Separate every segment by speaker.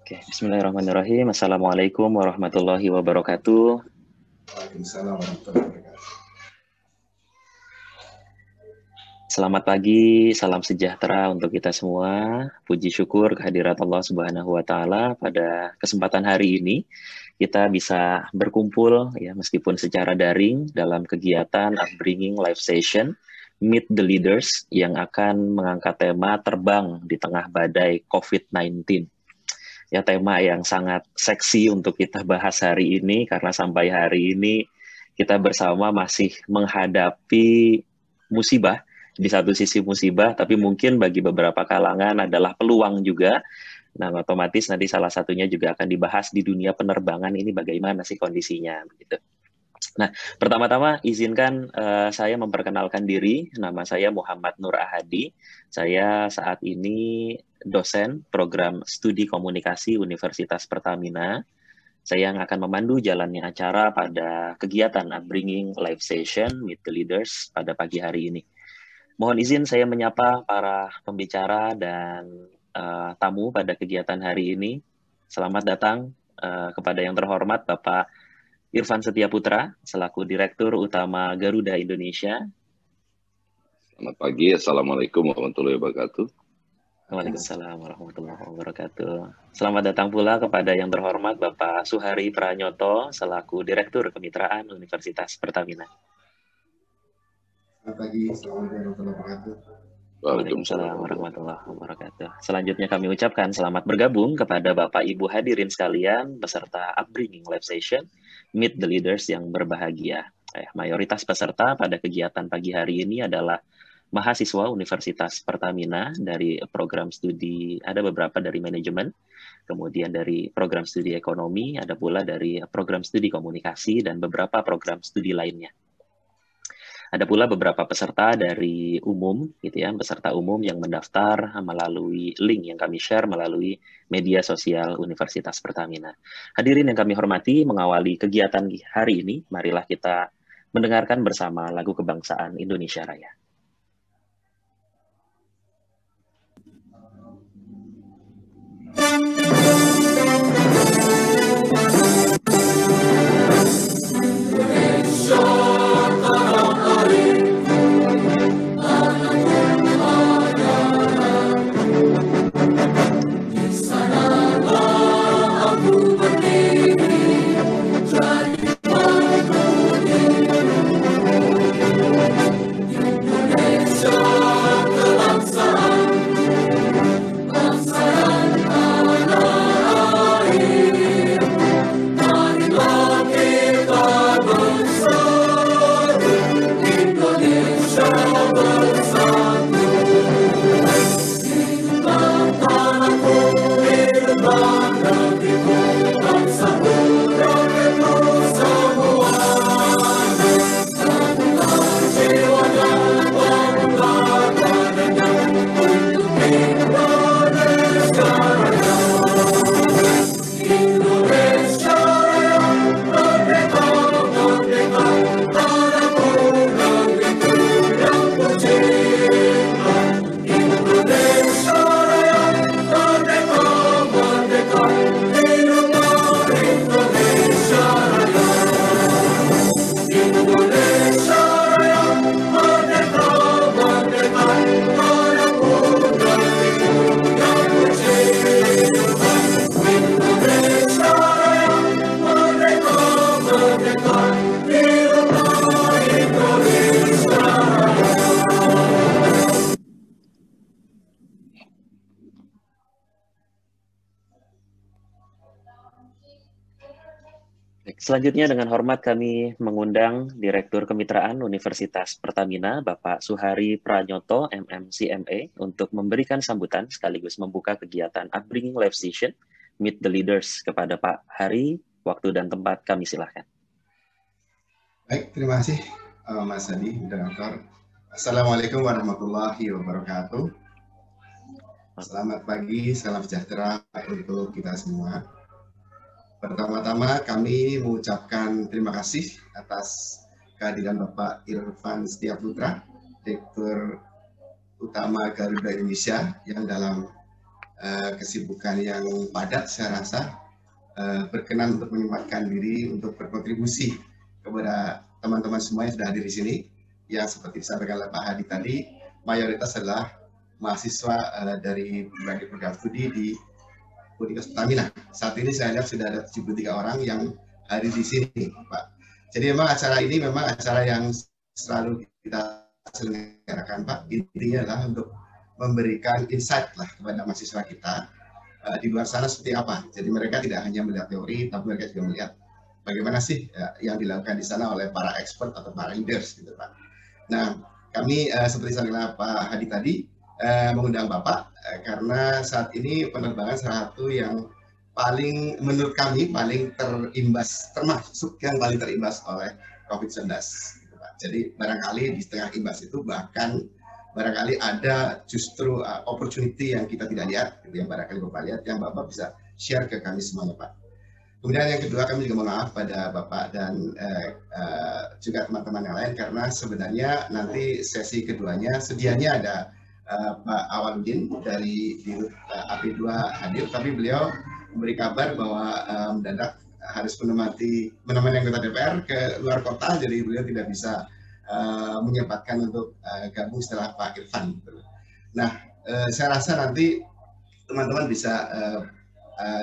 Speaker 1: Oke, bismillahirrahmanirrahim. Assalamualaikum warahmatullahi wabarakatuh.
Speaker 2: Waalaikumsalam warahmatullahi wabarakatuh.
Speaker 1: Selamat pagi, salam sejahtera untuk kita semua. Puji syukur kehadirat Allah Subhanahu wa taala pada kesempatan hari ini kita bisa berkumpul ya meskipun secara daring dalam kegiatan Upbringing Live Session Meet the Leaders yang akan mengangkat tema terbang di tengah badai COVID-19. Ya, tema yang sangat seksi untuk kita bahas hari ini karena sampai hari ini kita bersama masih menghadapi musibah. Di satu sisi musibah, tapi mungkin bagi beberapa kalangan adalah peluang juga. Nah, otomatis nanti salah satunya juga akan dibahas di dunia penerbangan ini bagaimana sih kondisinya begitu. Nah, pertama-tama izinkan saya memperkenalkan diri. Nama saya Muhammad Nur Ahadi. Saya saat ini dosen program studi komunikasi Universitas Pertamina. Saya yang akan memandu jalannya acara pada kegiatan Upbringing Live Session Meet the Leaders pada pagi hari ini. Mohon izin saya menyapa para pembicara dan tamu pada kegiatan hari ini. Selamat datang kepada yang terhormat Bapak Irfan Setia Putra, selaku Direktur Utama Garuda Indonesia.
Speaker 3: Selamat pagi, Assalamualaikum warahmatullahi wabarakatuh.
Speaker 1: Waalaikumsalam warahmatullahi wabarakatuh. Selamat datang pula kepada yang terhormat Bapak Suhari Pranyoto, selaku Direktur Kemitraan Universitas Pertamina.
Speaker 2: Selamat pagi, assalamualaikum warahmatullahi wabarakatuh.
Speaker 1: Waalaikumsalam warahmatullahi wabarakatuh. Selanjutnya kami ucapkan selamat bergabung kepada Bapak Ibu hadirin sekalian peserta Upbringing Live Session Meet the Leaders yang berbahagia. Mayoritas peserta pada kegiatan pagi hari ini adalah mahasiswa Universitas Pertamina dari program studi, ada beberapa dari manajemen, kemudian dari program studi ekonomi, ada pula dari program studi komunikasi dan beberapa program studi lainnya. Ada pula beberapa peserta dari umum, gitu ya, peserta umum yang mendaftar melalui link yang kami share melalui media sosial Universitas Pertamina. Hadirin yang kami hormati, mengawali kegiatan hari ini, marilah kita mendengarkan bersama lagu kebangsaan Indonesia Raya. Selanjutnya dengan hormat kami mengundang Direktur Kemitraan Universitas Pertamina, Bapak Suhari Pranyoto, MMCMA, untuk memberikan sambutan sekaligus membuka kegiatan Upbringing Live Session Meet the Leaders. Kepada Pak Hari, waktu dan tempat kami silahkan.
Speaker 2: Baik, terima kasih Mas Hadi, moderator. Assalamualaikum warahmatullahi wabarakatuh. Selamat pagi, salam sejahtera untuk kita semua. Pertama-tama kami mengucapkan terima kasih atas kehadiran Bapak Irfan Setia Putra, Direktur Utama Garuda Indonesia, yang dalam kesibukan yang padat, saya rasa berkenan untuk menyempatkan diri untuk berkontribusi kepada teman-teman semua yang sudah hadir di sini. Yang seperti disampaikan oleh Pak Hadi tadi, mayoritas adalah mahasiswa dari berbagai program studi di Universitas Pertamina. Saat ini saya lihat sudah ada 73 orang yang hadir di sini, Pak. Jadi memang acara ini memang acara yang selalu kita selenggarakan, Pak. Intinya adalah untuk memberikan insight lah kepada mahasiswa kita di luar sana seperti apa. Jadi mereka tidak hanya melihat teori, tapi mereka juga melihat bagaimana sih yang dilakukan di sana oleh para expert atau para leaders, gitu, Pak. Nah, kami seperti disampaikan Pak Hadi tadi, mengundang Bapak karena saat ini penerbangan salah satu yang paling menurut kami paling terimbas, termasuk yang paling terimbas oleh COVID-19. Gitu, Pak. Jadi barangkali di setengah imbas itu bahkan barangkali ada justru opportunity yang kita tidak lihat, gitu, yang barangkali Bapak lihat, yang Bapak bisa share ke kami semuanya, Pak. Kemudian yang kedua, kami juga mohon maaf pada Bapak dan juga teman-teman yang lain karena sebenarnya nanti sesi keduanya sedianya ada Pak Awaludin dari AP2 hadir, tapi beliau memberi kabar bahwa mendadak harus menemani anggota DPR ke luar kota, jadi beliau tidak bisa menyempatkan untuk gabung setelah Pak Irfan. Nah, saya rasa nanti teman-teman bisa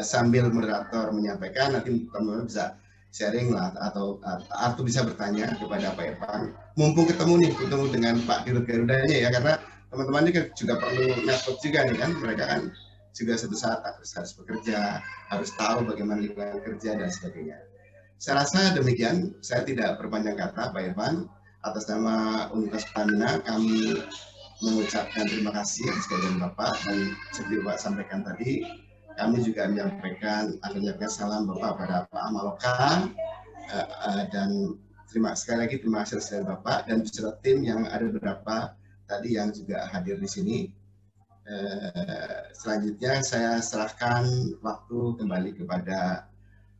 Speaker 2: sambil moderator menyampaikan, nanti teman-teman bisa sharing lah atau bisa bertanya kepada Pak Irfan. Mumpung ketemu dengan Pak Dirut Garudanya ya, karena teman-teman ini juga perlu network juga nih kan, mereka kan juga suatu saat harus bekerja, harus tahu bagaimana lingkungan kerja dan sebagainya. Saya rasa demikian, saya tidak berpanjang kata, Pak Irfan. Atas nama Universitas Pertamina kami mengucapkan terima kasih atas kehadiran Bapak, dan seperti Bapak sampaikan tadi, kami juga menyampaikan salam Bapak pada Pak Amaloka, dan sekali lagi terima kasih atas Bapak dan beserta tim yang ada beberapa tadi yang juga hadir di sini. Selanjutnya saya serahkan waktu kembali kepada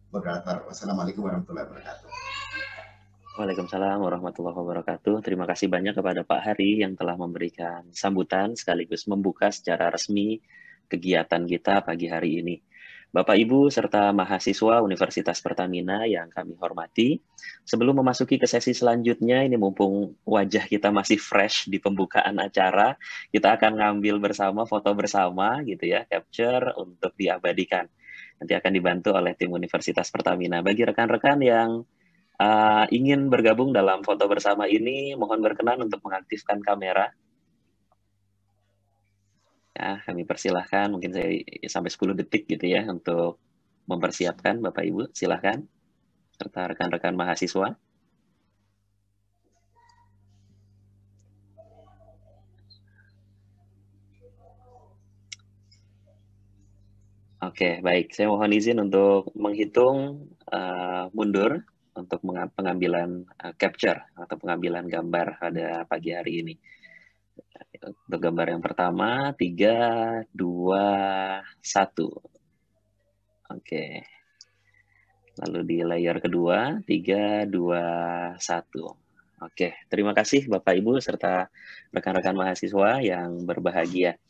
Speaker 2: moderator. Wassalamualaikum warahmatullahi wabarakatuh.
Speaker 1: Waalaikumsalam warahmatullahi wabarakatuh. Terima kasih banyak kepada Pak Hari yang telah memberikan sambutan sekaligus membuka secara resmi kegiatan kita pagi hari ini. Bapak, Ibu, serta mahasiswa Universitas Pertamina yang kami hormati, sebelum memasuki ke sesi selanjutnya, ini mumpung wajah kita masih fresh di pembukaan acara, kita akan ngambil bersama, foto bersama, gitu ya, capture untuk diabadikan. Nanti akan dibantu oleh tim Universitas Pertamina. Bagi rekan-rekan yang ingin bergabung dalam foto bersama ini, mohon berkenan untuk mengaktifkan kamera. Ya, kami persilahkan, mungkin saya sampai 10 detik gitu ya, untuk mempersiapkan Bapak Ibu, silahkan, serta rekan-rekan mahasiswa. Oke, baik. Saya mohon izin untuk menghitung mundur untuk pengambilan capture atau pengambilan gambar pada pagi hari ini. Untuk gambar yang pertama, 3, 2, 1. Oke. Lalu di layar kedua, 3, 2, 1. Oke, terima kasih Bapak Ibu serta rekan-rekan mahasiswa yang berbahagia.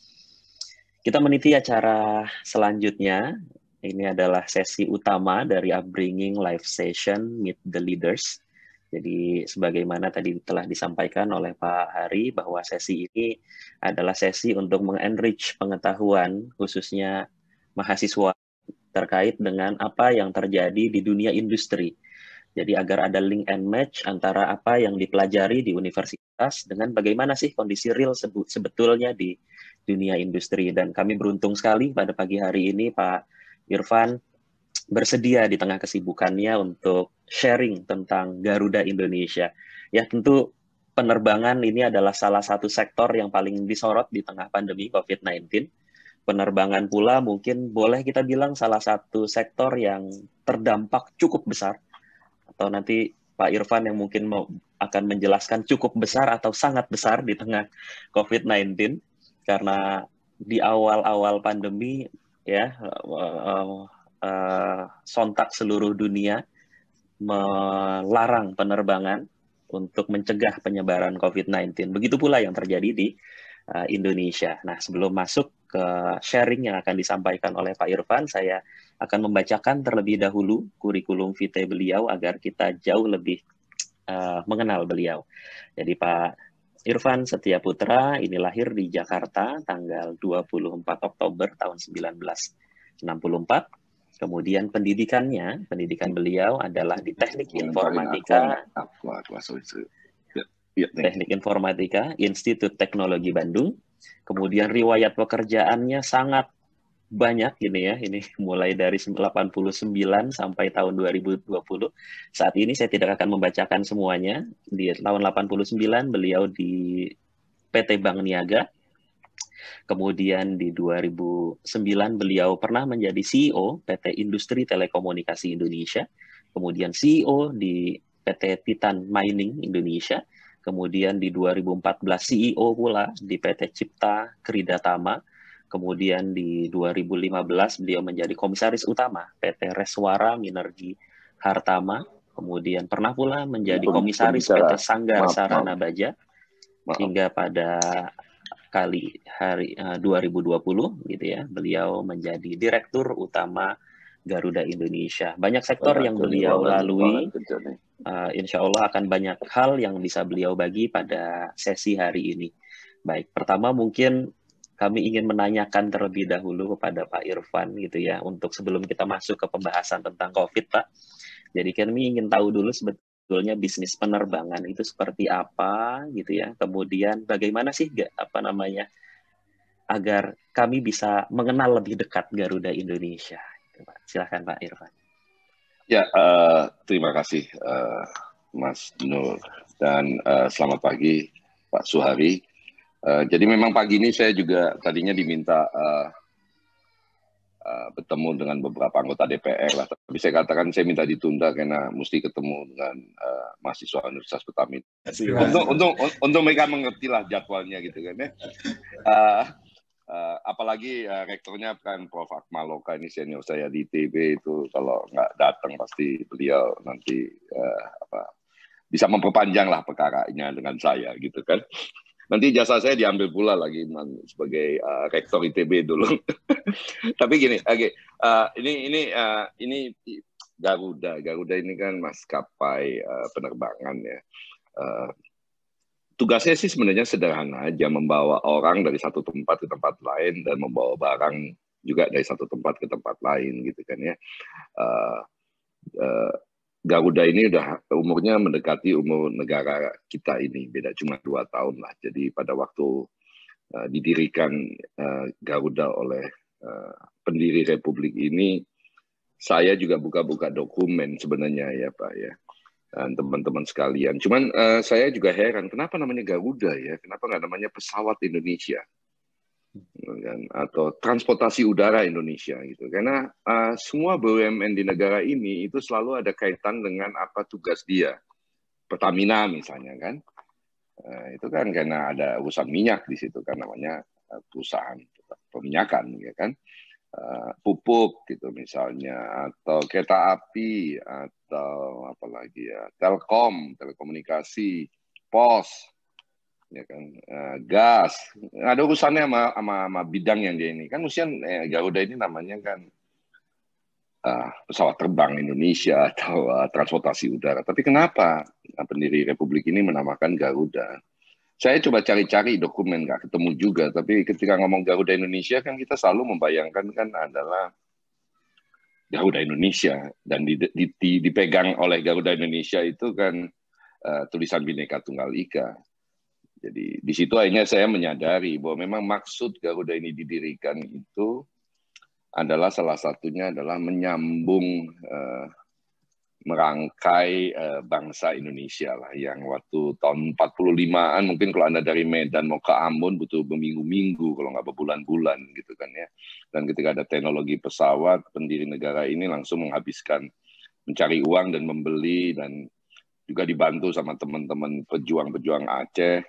Speaker 1: Kita meniti acara selanjutnya. Ini adalah sesi utama dari Upbringing Live Session Meet the Leaders. Jadi sebagaimana tadi telah disampaikan oleh Pak Hari bahwa sesi ini adalah sesi untuk mengenrich pengetahuan khususnya mahasiswa terkait dengan apa yang terjadi di dunia industri. Jadi agar ada link and match antara apa yang dipelajari di universitas dengan bagaimana sih kondisi real sebetulnya di dunia industri. Dan kami beruntung sekali pada pagi hari ini Pak Irfan bersedia di tengah kesibukannya untuk sharing tentang Garuda Indonesia. Ya tentu penerbangan ini adalah salah satu sektor yang paling disorot di tengah pandemi COVID-19. Penerbangan pula mungkin boleh kita bilang salah satu sektor yang terdampak cukup besar. Atau nanti Pak Irfan yang mungkin akan menjelaskan cukup besar atau sangat besar di tengah COVID-19. Karena di awal-awal pandemi ya sontak seluruh dunia melarang penerbangan untuk mencegah penyebaran COVID-19. Begitu pula yang terjadi di Indonesia. Nah, sebelum masuk ke sharing yang akan disampaikan oleh Pak Irfan, saya akan membacakan terlebih dahulu kurikulum vitae beliau agar kita jauh lebih mengenal beliau. Jadi Pak Irfan Setia Putra ini lahir di Jakarta tanggal 24 Oktober tahun 1964. Kemudian pendidikan beliau adalah di Teknik Informatika, Teknik Informatika, Institut Teknologi Bandung. Kemudian riwayat pekerjaannya sangat banyak ini mulai dari 89 sampai tahun 2020. Saat ini saya tidak akan membacakan semuanya. Di tahun 89 beliau di PT Bank Niaga. Kemudian di 2009 beliau pernah menjadi CEO PT Industri Telekomunikasi Indonesia. Kemudian CEO di PT Titan Mining Indonesia. Kemudian di 2014 CEO pula di PT Cipta Kridatama. Kemudian di 2015 beliau menjadi komisaris utama PT Reswara Minergi Hartama. Kemudian pernah pula menjadi komisaris PT Sanggar Sarana Baja hingga pada hari 2020 gitu ya. Beliau menjadi direktur utama Garuda Indonesia. Banyak sektor yang beliau lalui. Insya Allah akan banyak hal yang bisa beliau bagi pada sesi hari ini. Baik, pertama mungkin kami ingin menanyakan terlebih dahulu kepada Pak Irfan gitu ya, untuk sebelum kita masuk ke pembahasan tentang COVID, Pak. Jadi kami ingin tahu dulu sebetulnya bisnis penerbangan itu seperti apa gitu ya. Kemudian bagaimana sih agar kami bisa mengenal lebih dekat Garuda Indonesia. Gitu, Pak. Silakan Pak Irfan.
Speaker 3: Ya, terima kasih Mas Nur dan selamat pagi Pak Suhari. Jadi memang pagi ini saya juga tadinya diminta bertemu dengan beberapa anggota DPR lah, tapi saya katakan saya minta ditunda karena mesti ketemu dengan mahasiswa Universitas Pertamina. Untuk mereka mengerti lah jadwalnya gitu kan ya. Apalagi rektornya kan Prof. Akmaloka, ini senior saya di ITB, itu kalau nggak datang pasti beliau nanti bisa memperpanjang lah perkaranya dengan saya gitu kan. Nanti jasa saya diambil pula lagi sebagai rektor ITB dulu. Tapi gini, ini Garuda ini kan maskapai penerbangan ya. Tugasnya sih sebenarnya sederhana aja, membawa orang dari satu tempat ke tempat lain dan membawa barang juga dari satu tempat ke tempat lain gitu kan ya. Garuda ini udah umurnya mendekati umur negara kita ini, beda cuma 2 tahun lah. Jadi pada waktu didirikan Garuda oleh pendiri Republik ini, saya juga buka-buka dokumen sebenarnya ya Pak ya, dan teman-teman sekalian. Cuman saya juga heran, kenapa namanya Garuda ya? Kenapa nggak namanya Pesawat Indonesia? Atau transportasi udara Indonesia gitu, karena semua BUMN di negara ini itu selalu ada kaitan dengan apa tugas dia. Pertamina misalnya kan, itu kan karena ada urusan minyak di situ kan, namanya perusahaan peminyakan ya kan. Pupuk gitu misalnya, atau kereta api, atau apalagi ya, telekomunikasi, pos ya kan, gas, ada urusannya sama bidang yang dia ini kan. Mestinya Garuda ini namanya kan pesawat terbang Indonesia atau transportasi udara. Tapi kenapa pendiri Republik ini menamakan Garuda? Saya coba cari-cari dokumen, nggak ketemu juga. Tapi ketika ngomong Garuda Indonesia kan kita selalu membayangkan kan adalah Garuda Indonesia, dan dipegang oleh Garuda Indonesia itu kan tulisan Bhinneka Tunggal Ika. Jadi di situ akhirnya saya menyadari bahwa memang maksud Garuda ini didirikan itu adalah salah satunya adalah menyambung, merangkai bangsa Indonesia lah, yang waktu tahun 45-an mungkin kalau Anda dari Medan mau ke Ambon butuh berminggu-minggu kalau nggak berbulan-bulan gitu kan ya. Dan ketika ada teknologi pesawat, pendiri negara ini langsung menghabiskan mencari uang dan membeli, dan juga dibantu sama teman-teman pejuang-pejuang Aceh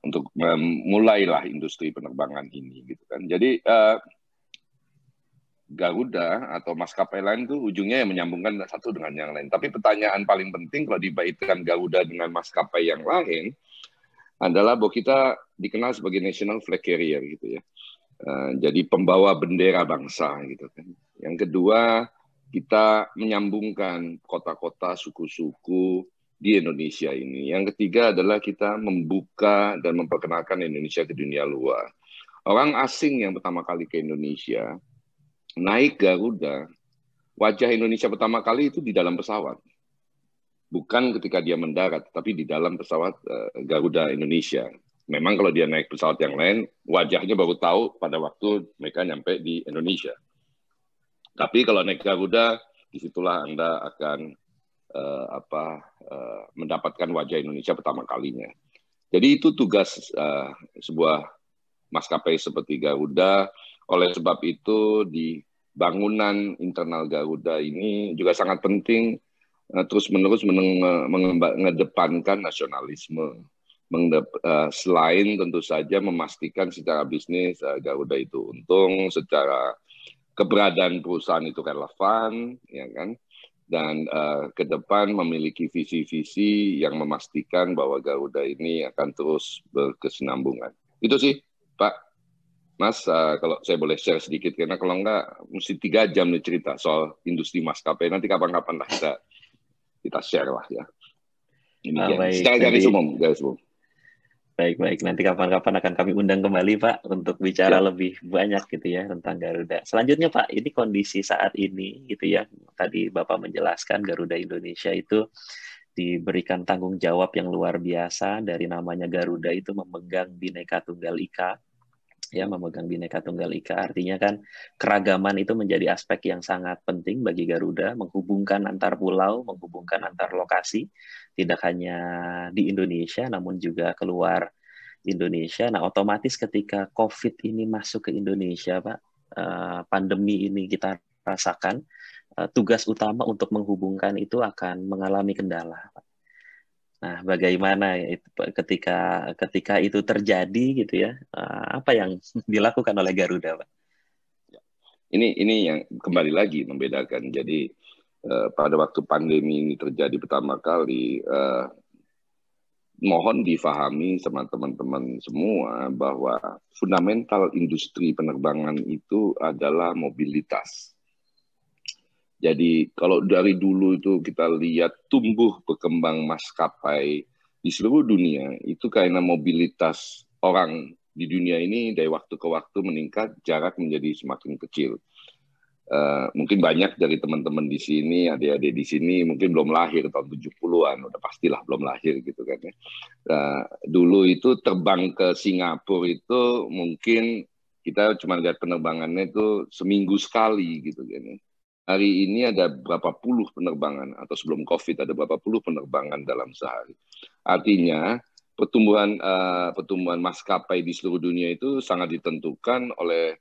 Speaker 3: untuk memulailah industri penerbangan ini gitu kan. Jadi Garuda atau maskapai lain itu ujungnya yang menyambungkan satu dengan yang lain. Tapi pertanyaan paling penting kalau dikaitkan Garuda dengan maskapai yang lain adalah bahwa kita dikenal sebagai national flag carrier gitu ya. Jadi pembawa bendera bangsa gitu kan. Yang kedua, kita menyambungkan kota-kota, suku-suku di Indonesia ini. Yang ketiga adalah kita membuka dan memperkenalkan Indonesia ke dunia luar. Orang asing yang pertama kali ke Indonesia, naik Garuda, wajah Indonesia pertama kali itu di dalam pesawat. Bukan ketika dia mendarat, tapi di dalam pesawat Garuda Indonesia. Memang kalau dia naik pesawat yang lain, wajahnya baru tahu pada waktu mereka nyampe di Indonesia. Tapi kalau naik Garuda, disitulah Anda akan mendapatkan wajah Indonesia pertama kalinya. Jadi itu tugas sebuah maskapai seperti Garuda. Oleh sebab itu di bangunan internal Garuda ini juga sangat penting terus-menerus mengedepankan nasionalisme. Selain tentu saja memastikan secara bisnis Garuda itu untung, secara keberadaan perusahaan itu relevan, ya kan? Dan ke depan memiliki visi-visi yang memastikan bahwa Garuda ini akan terus berkesinambungan. Itu sih, Pak. Mas, kalau saya boleh share sedikit, karena kalau enggak, mesti 3 jam nih cerita soal industri maskapai. Nanti kapan-kapan lah kita share lah ya. Ini secara garis umum.
Speaker 1: Baik. Nanti kapan-kapan akan kami undang kembali, Pak, untuk bicara lebih banyak gitu ya tentang Garuda. Selanjutnya, Pak, ini kondisi saat ini gitu ya. Tadi Bapak menjelaskan Garuda Indonesia itu diberikan tanggung jawab yang luar biasa dari namanya Garuda itu memegang Bhinneka Tunggal Ika. Ya, memegang Bhinneka Tunggal Ika artinya kan keragaman itu menjadi aspek yang sangat penting bagi Garuda, menghubungkan antar pulau, menghubungkan antar lokasi, tidak hanya di Indonesia namun juga keluar Indonesia. Nah, otomatis ketika COVID ini masuk ke Indonesia, Pak, pandemi ini kita rasakan, tugas utama untuk menghubungkan itu akan mengalami kendala, Pak. Nah, bagaimana ketika itu terjadi gitu ya? Apa yang dilakukan oleh Garuda, Pak?
Speaker 3: Ini yang kembali lagi membedakan. Jadi pada waktu pandemi ini terjadi pertama kali, mohon difahami sama teman-teman semua bahwa fundamental industri penerbangan itu adalah mobilitas. Jadi kalau dari dulu itu kita lihat tumbuh berkembang maskapai di seluruh dunia itu karena mobilitas orang di dunia ini dari waktu ke waktu meningkat, jarak menjadi semakin kecil. Mungkin banyak dari teman-teman di sini, adik-adik di sini mungkin belum lahir tahun 70-an, udah pastilah belum lahir gitu kan ya. Dulu itu terbang ke Singapura itu mungkin kita cuma lihat penerbangannya itu seminggu sekali gitu kan ya. Hari ini ada berapa puluh penerbangan, atau sebelum COVID ada berapa puluh penerbangan dalam sehari. Artinya pertumbuhan maskapai di seluruh dunia itu sangat ditentukan oleh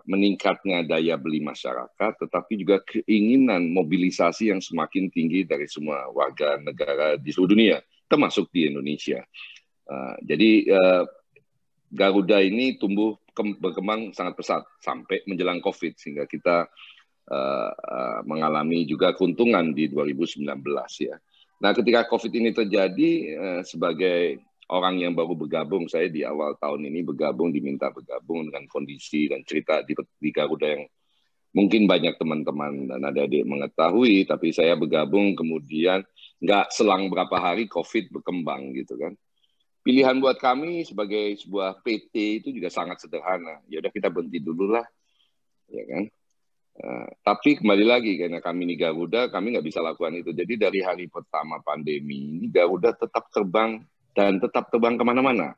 Speaker 3: meningkatnya daya beli masyarakat, tetapi juga keinginan mobilisasi yang semakin tinggi dari semua warga negara di seluruh dunia, termasuk di Indonesia. Jadi Garuda ini tumbuh berkembang sangat pesat sampai menjelang COVID, sehingga kita mengalami juga keuntungan di 2019 ya. Nah, ketika COVID ini terjadi, sebagai orang yang baru bergabung, saya di awal tahun ini diminta bergabung dengan kondisi dan cerita di Garuda yang mungkin banyak teman-teman dan adik-adik mengetahui, tapi saya bergabung kemudian nggak selang berapa hari COVID berkembang gitu kan. Pilihan buat kami sebagai sebuah PT itu juga sangat sederhana. Ya udah kita berhenti dulu lah, ya kan. Tapi kembali lagi karena kami ini Garuda, kami nggak bisa lakukan itu. Jadi dari hari pertama pandemi ini Garuda tetap terbang dan tetap terbang kemana-mana.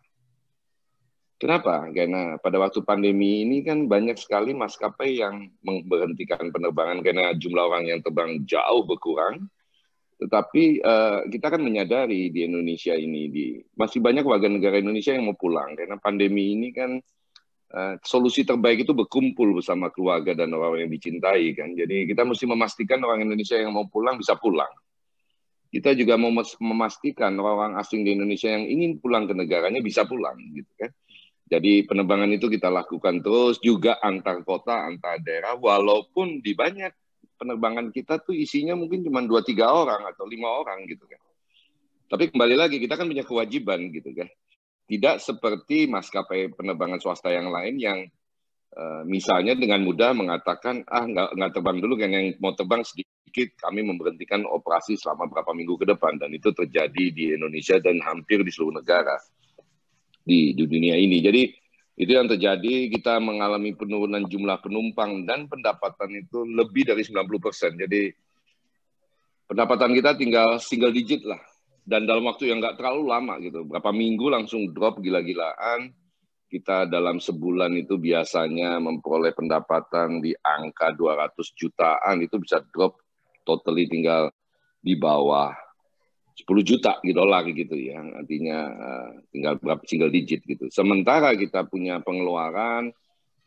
Speaker 3: Kenapa? Karena pada waktu pandemi ini kan banyak sekali maskapai yang memberhentikan penerbangan karena jumlah orang yang terbang jauh berkurang. Tetapi kita kan menyadari di Indonesia ini masih banyak warga negara Indonesia yang mau pulang karena pandemi ini kan solusi terbaik itu berkumpul bersama keluarga dan orang yang dicintai kan. Jadi kita mesti memastikan orang Indonesia yang mau pulang bisa pulang. Kita juga mau memastikan orang asing di Indonesia yang ingin pulang ke negaranya bisa pulang gitu kan. Jadi penerbangan itu kita lakukan terus juga antar kota, antar daerah, walaupun di banyak penerbangan kita tuh isinya mungkin cuma 2-3 orang atau 5 orang gitu kan. Tapi kembali lagi kita kan punya kewajiban gitu kan. Tidak seperti maskapai penerbangan swasta yang lain yang misalnya dengan mudah mengatakan, nggak terbang dulu, kan yang mau terbang sedikit, kami memberhentikan operasi selama berapa minggu ke depan. Dan itu terjadi di Indonesia dan hampir di seluruh negara di dunia ini. Jadi itu yang terjadi, kita mengalami penurunan jumlah penumpang dan pendapatan itu lebih dari 90%. Jadi pendapatan kita tinggal single digit lah. Dan dalam waktu yang nggak terlalu lama gitu, berapa minggu langsung drop gila-gilaan. Kita dalam sebulan itu biasanya memperoleh pendapatan di angka 200 jutaan, itu bisa drop totally tinggal di bawah 10 juta dolar gitu ya. Artinya tinggal berapa single digit gitu. Sementara kita punya pengeluaran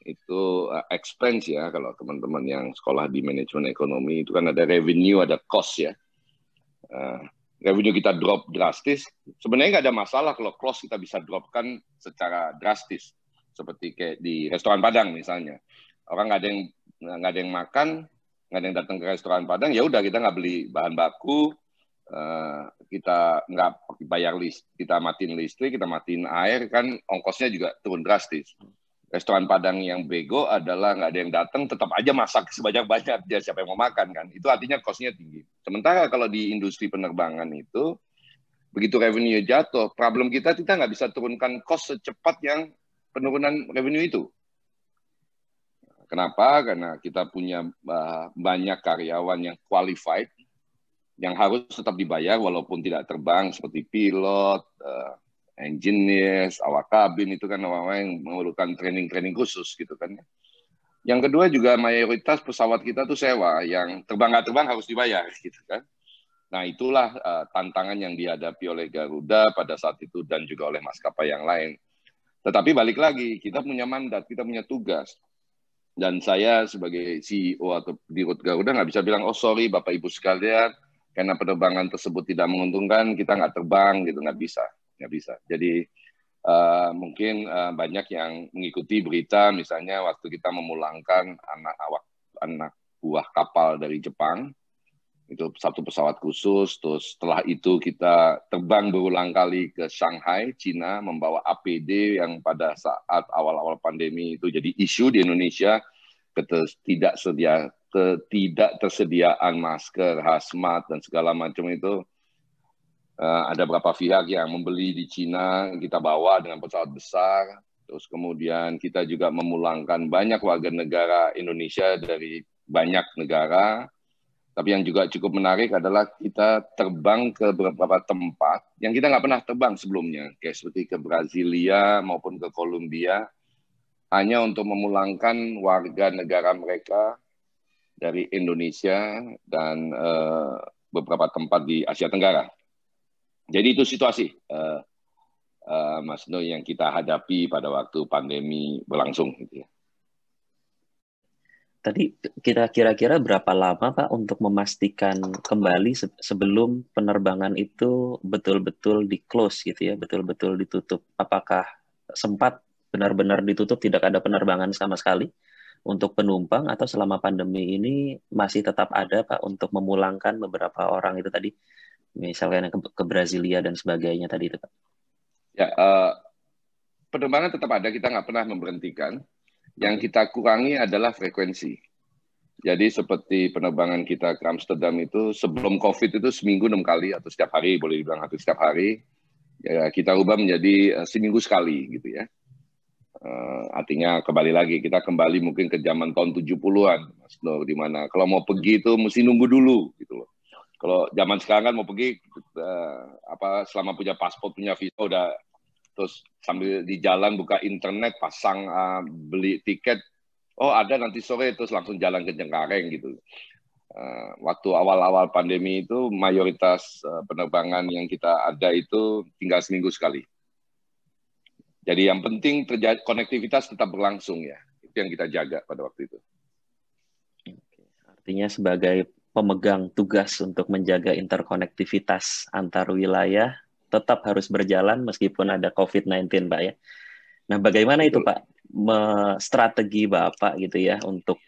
Speaker 3: itu expense ya, kalau teman-teman yang sekolah di manajemen ekonomi itu kan ada revenue, ada cost ya. Revenue kita drop drastis, sebenarnya nggak ada masalah kalau cost kita bisa dropkan secara drastis, seperti kayak di restoran Padang misalnya, orang nggak ada yang makan, nggak ada yang datang ke restoran Padang, ya udah kita nggak beli bahan baku, kita nggak bayar kita matiin listrik, kita matiin air, kan ongkosnya juga turun drastis. Restoran Padang yang bego adalah nggak ada yang datang, tetap aja masak sebanyak-banyaknya, siapa yang mau makan kan? Itu artinya cost-nya tinggi. Sementara kalau di industri penerbangan itu, begitu revenue jatuh, problem kita nggak bisa turunkan cost secepat yang penurunan revenue itu. Kenapa? Karena kita punya banyak karyawan yang qualified, yang harus tetap dibayar walaupun tidak terbang, seperti pilot, engineers, awak kabin, itu kan orang-orang yang memerlukan training khusus gitu kan. Yang kedua juga mayoritas pesawat kita tuh sewa, yang terbang nggak terbang harus dibayar gitu kan. Nah itulah tantangan yang dihadapi oleh Garuda pada saat itu dan juga oleh maskapai yang lain. Tetapi balik lagi, kita punya mandat, kita punya tugas. Dan saya sebagai CEO atau Dirut Garuda nggak bisa bilang, oh sorry Bapak Ibu sekalian, karena penerbangan tersebut tidak menguntungkan, kita nggak terbang gitu, nggak bisa. Jadi mungkin banyak yang mengikuti berita, misalnya waktu kita memulangkan anak buah kapal dari Jepang, itu satu pesawat khusus, terus setelah itu kita terbang berulang kali ke Shanghai, Cina, membawa APD yang pada saat awal-awal pandemi itu jadi isu di Indonesia, ketidaktersediaan masker, hazmat, dan segala macam itu. Ada beberapa pihak yang membeli di Cina, kita bawa dengan pesawat besar. Terus kemudian kita juga memulangkan banyak warga negara Indonesia dari banyak negara. Tapi yang juga cukup menarik adalah kita terbang ke beberapa tempat yang kita nggak pernah terbang sebelumnya, kayak seperti ke Brasilia maupun ke Kolombia, hanya untuk memulangkan warga negara mereka dari Indonesia dan beberapa tempat di Asia Tenggara. Jadi itu situasi, Mas No, yang kita hadapi pada waktu pandemi berlangsung. Gitu ya.
Speaker 1: Tadi kita kira-kira berapa lama Pak untuk memastikan kembali sebelum penerbangan itu betul-betul di-close gitu ya, betul-betul ditutup? Apakah sempat benar-benar ditutup, tidak ada penerbangan sama sekali untuk penumpang, atau selama pandemi ini masih tetap ada Pak untuk memulangkan beberapa orang itu tadi? Misalnya ke Brasilia dan sebagainya tadi itu Pak.
Speaker 3: Ya, penerbangan tetap ada, kita nggak pernah memberhentikan. Yang kita kurangi adalah frekuensi. Jadi seperti penerbangan kita ke Amsterdam itu sebelum COVID itu seminggu 6 kali atau setiap hari, boleh dibilang hampir setiap hari. Ya, kita ubah menjadi seminggu sekali gitu ya. Artinya kembali lagi, kita kembali mungkin ke zaman tahun 70-an, Mas Nur, di mana kalau mau pergi itu mesti nunggu dulu gitu loh. Kalau zaman sekarang kan mau pergi selama punya paspor, punya visa, udah terus sambil di jalan buka internet, pasang beli tiket, oh ada nanti sore, terus langsung jalan ke Cengkareng gitu. Waktu awal-awal pandemi itu mayoritas penerbangan yang kita ada itu tinggal seminggu sekali. Jadi yang penting konektivitas tetap berlangsung ya, itu yang kita jaga pada waktu itu.
Speaker 1: Artinya sebagai pemegang tugas untuk menjaga interkonektivitas antar wilayah tetap harus berjalan meskipun ada COVID-19 Pak ya. Nah bagaimana itu Pak strategi Bapak gitu ya untuk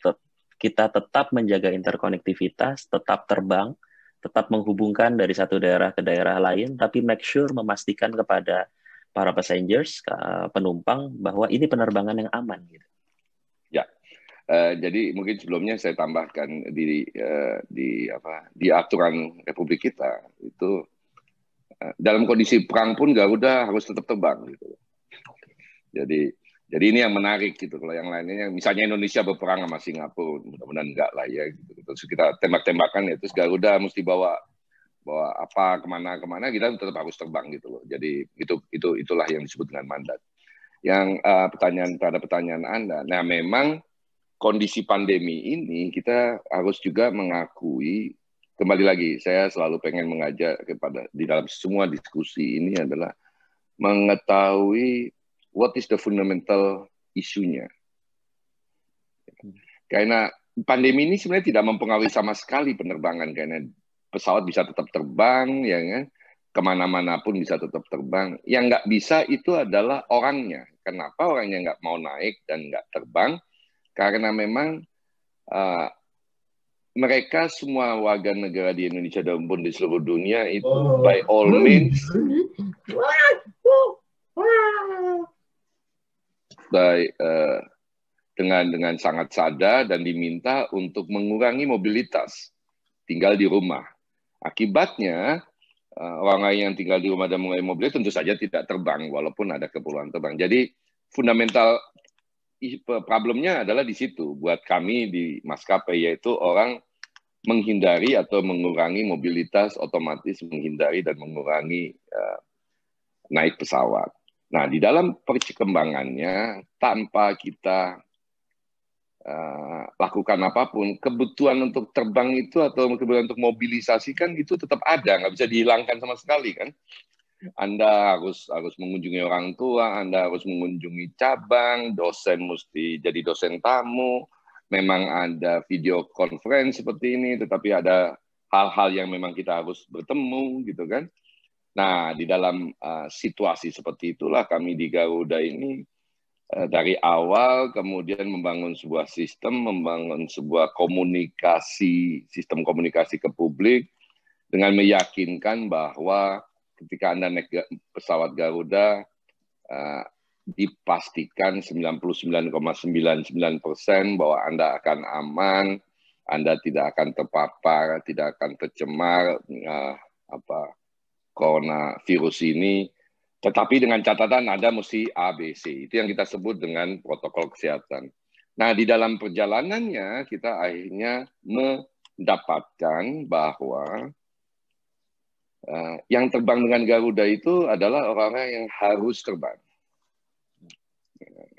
Speaker 1: kita tetap menjaga interkonektivitas, tetap terbang, tetap menghubungkan dari satu daerah ke daerah lain, tapi make sure memastikan kepada para passengers, penumpang, bahwa ini penerbangan yang aman gitu?
Speaker 3: Ya, jadi mungkin sebelumnya saya tambahkan di aturan Republik kita itu dalam kondisi perang pun Garuda harus tetap terbang gitu. Jadi ini yang menarik gitu. Kalau yang lainnya, misalnya Indonesia berperang sama Singapura, mudah-mudahan enggak lah ya. Gitu. Terus kita tembak-tembakan ya, terus Garuda mesti bawa apa kemana kita tetap harus terbang gitu loh. Jadi itulah yang disebut dengan mandat. Yang pertanyaan Anda, nah memang kondisi pandemi ini kita harus juga mengakui, kembali lagi saya selalu pengen mengajak kepada di dalam semua diskusi ini adalah mengetahui what is the fundamental isunya. Karena pandemi ini sebenarnya tidak mempengaruhi sama sekali penerbangan, karena pesawat bisa tetap terbang, ya kan? Kemana-mana pun bisa tetap terbang. Yang nggak bisa itu adalah orangnya. Kenapa orangnya nggak mau naik dan nggak terbang? Karena memang mereka semua warga negara di Indonesia dan pun di seluruh dunia itu by all means dengan sangat sadar dan diminta untuk mengurangi mobilitas, tinggal di rumah. Akibatnya orang yang tinggal di rumah dan mengurangi mobilitas tentu saja tidak terbang walaupun ada keperluan terbang. Jadi fundamental problemnya adalah di situ buat kami di maskapai, yaitu orang menghindari atau mengurangi mobilitas, otomatis menghindari dan mengurangi naik pesawat. Nah, di dalam perkembangannya, tanpa kita lakukan apapun, kebutuhan untuk terbang itu atau kebutuhan untuk mobilisasi kan itu tetap ada, nggak bisa dihilangkan sama sekali kan. Anda harus mengunjungi orang tua, Anda harus mengunjungi cabang, dosen mesti jadi dosen tamu, memang ada video conference seperti ini, tetapi ada hal-hal yang memang kita harus bertemu gitu kan. Nah, di dalam situasi seperti itulah kami di Garuda ini dari awal kemudian membangun sebuah sistem, membangun sebuah sistem komunikasi ke publik dengan meyakinkan bahwa ketika Anda naik pesawat Garuda, dipastikan 99,99% bahwa Anda akan aman, Anda tidak akan terpapar, tidak akan tercemar coronavirus ini. Tetapi dengan catatan ada mesti ABC. Itu yang kita sebut dengan protokol kesehatan. Nah, di dalam perjalanannya kita akhirnya mendapatkan bahwa yang terbang dengan Garuda itu adalah orang-orang yang harus terbang.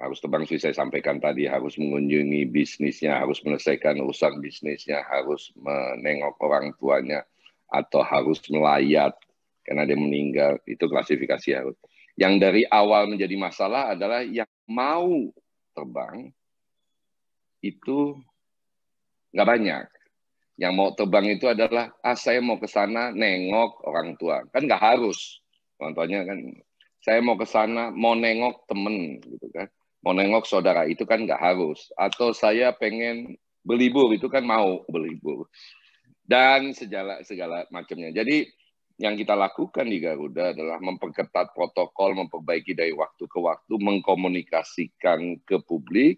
Speaker 3: Harus terbang, seperti saya sampaikan tadi, harus mengunjungi bisnisnya, harus menyelesaikan urusan bisnisnya, harus menengok orang tuanya, atau harus melayat karena dia meninggal. Itu klasifikasi harus. Yang dari awal menjadi masalah adalah yang mau terbang itu nggak banyak. Yang mau terbang itu adalah, saya mau ke sana nengok orang tua. Kan nggak harus. Contohnya kan, saya mau ke sana mau nengok temen, gitu kan. Mau nengok saudara, itu kan nggak harus. Atau saya pengen berlibur, itu kan mau berlibur. Dan segala macamnya. Jadi, yang kita lakukan di Garuda adalah memperketat protokol, memperbaiki dari waktu ke waktu, mengkomunikasikan ke publik,